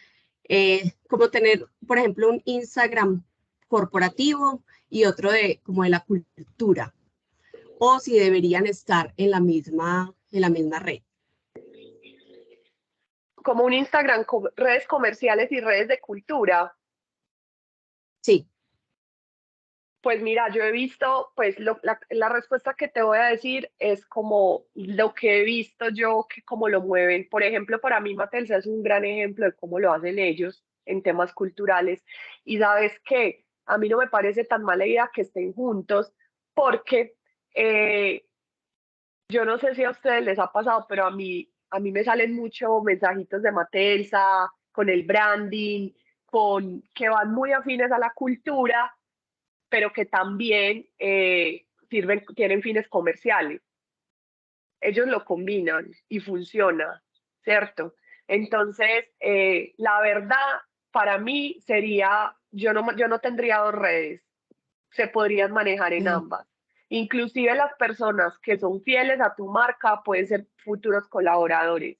[SPEAKER 6] Como tener, por ejemplo, un Instagram corporativo y otro como de la cultura, o si deberían estar en la misma red.
[SPEAKER 4] Como un Instagram con redes comerciales y redes de cultura.
[SPEAKER 6] Sí.
[SPEAKER 4] Pues mira, yo he visto, pues la respuesta que te voy a decir es como lo que he visto yo, que cómo lo mueven. Por ejemplo, para mí Matelsa es un gran ejemplo de cómo lo hacen ellos en temas culturales. Y sabes que a mí no me parece tan mala idea que estén juntos, porque yo no sé si a ustedes les ha pasado, pero a mí me salen muchos mensajitos de Matelsa, con el branding, que van muy afines a la cultura, pero que también tienen fines comerciales. Ellos lo combinan y funciona, ¿cierto? Entonces, la verdad, para mí sería, yo no tendría dos redes, se podrían manejar en ambas. Inclusive las personas que son fieles a tu marca pueden ser futuros colaboradores.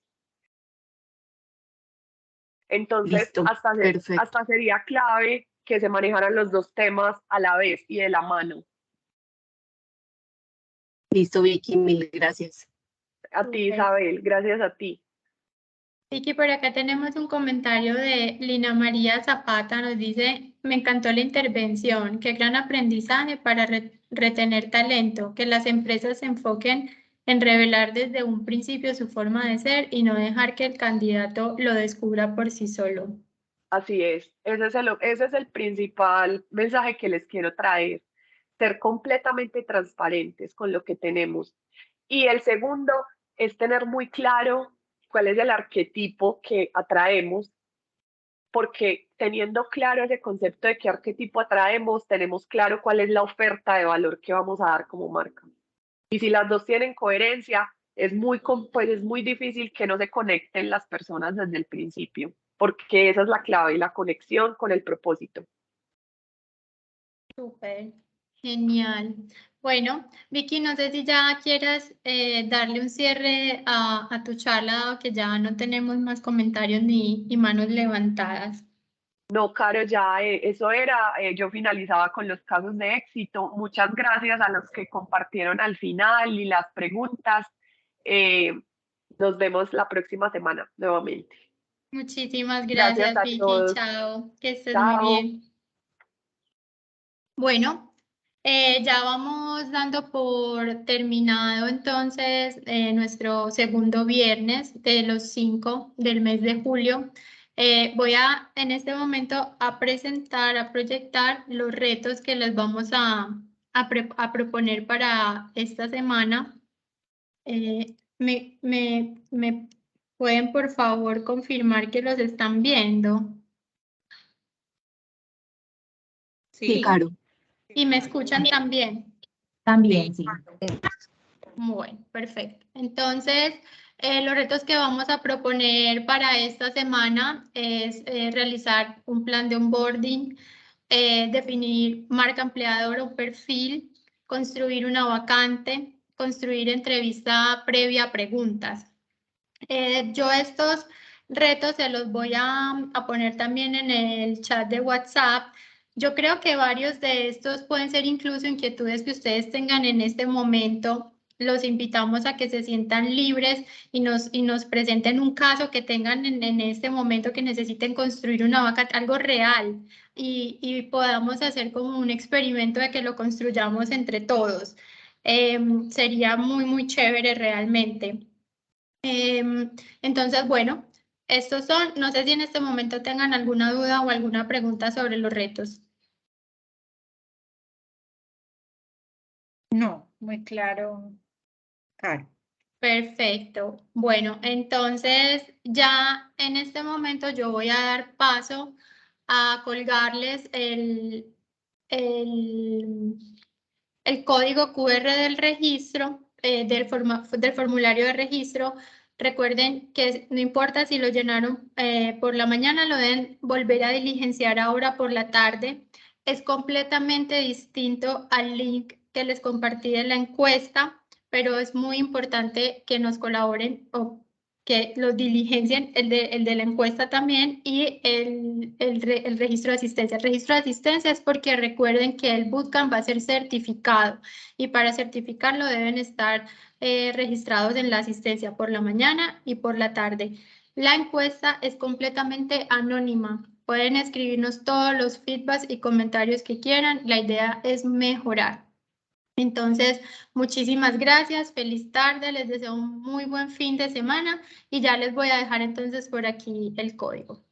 [SPEAKER 4] Entonces,
[SPEAKER 6] Listo,
[SPEAKER 4] hasta sería clave que se manejaran los dos temas a la vez y de la mano.
[SPEAKER 6] Listo, Vicky, mil gracias.
[SPEAKER 4] A ti, Isabel, gracias a ti.
[SPEAKER 1] Vicky, por acá tenemos un comentario de Lina María Zapata, nos dice, me encantó la intervención, qué gran aprendizaje para retener talento, que las empresas se enfoquen en revelar desde un principio su forma de ser y no dejar que el candidato lo descubra por sí solo.
[SPEAKER 4] Así es, ese es el principal mensaje que les quiero traer, ser completamente transparentes con lo que tenemos. Y el segundo es tener muy claro cuál es el arquetipo que atraemos, porque teniendo claro ese concepto de qué arquetipo atraemos, tenemos claro cuál es la oferta de valor que vamos a dar como marca. Y si las dos tienen coherencia, pues es muy difícil que no se conecten las personas desde el principio, porque esa es la clave, la conexión con el propósito.
[SPEAKER 1] Súper, genial. Bueno, Vicky, no sé si ya quieras darle un cierre a tu charla, dado que ya no tenemos más comentarios ni manos levantadas.
[SPEAKER 4] No, Caro, ya eso era, yo finalizaba con los casos de éxito. Muchas gracias a los que compartieron al final y las preguntas. Nos vemos la próxima semana nuevamente.
[SPEAKER 1] Muchísimas gracias,
[SPEAKER 4] a
[SPEAKER 1] Vicky.
[SPEAKER 4] todos.
[SPEAKER 1] Chao, que estés
[SPEAKER 4] Chao.
[SPEAKER 1] muy bien. Bueno, Ya vamos dando por terminado entonces nuestro segundo viernes de los 5 del mes de julio. Voy en este momento a presentar, a proyectar los retos que les vamos a proponer para esta semana. ¿Me pueden por favor confirmar que los están viendo?
[SPEAKER 6] Sí, Caro.
[SPEAKER 1] ¿Y me escuchan también?
[SPEAKER 5] También, sí.
[SPEAKER 1] Bueno, perfecto. Entonces, los retos que vamos a proponer para esta semana es realizar un plan de onboarding, definir marca empleador o perfil, construir una vacante, construir entrevista previa a preguntas. Yo estos retos se los voy a poner también en el chat de WhatsApp. Yo creo que varios de estos pueden ser incluso inquietudes que ustedes tengan en este momento. Los invitamos a que se sientan libres y nos presenten un caso que tengan en este momento que necesiten construir una vacante, algo real, y podamos hacer como un experimento de que lo construyamos entre todos. Sería muy, muy chévere realmente. Entonces, bueno, estos son, no sé si en este momento tengan alguna duda o alguna pregunta sobre los retos.
[SPEAKER 5] No, muy claro, Caro.
[SPEAKER 1] Perfecto. Bueno, entonces ya en este momento yo voy a dar paso a colgarles el código QR del registro, del formulario de registro. Recuerden que no importa si lo llenaron por la mañana, lo deben volver a diligenciar ahora por la tarde. Es completamente distinto al link que les compartí de la encuesta, pero es muy importante que nos colaboren o que los diligencien, el de la encuesta también, y el registro de asistencia. El registro de asistencia es porque recuerden que el bootcamp va a ser certificado y para certificarlo deben estar registrados en la asistencia por la mañana y por la tarde. La encuesta es completamente anónima. Pueden escribirnos todos los feedbacks y comentarios que quieran. La idea es mejorar. Entonces, muchísimas gracias, feliz tarde, les deseo un muy buen fin de semana y ya les voy a dejar entonces por aquí el código.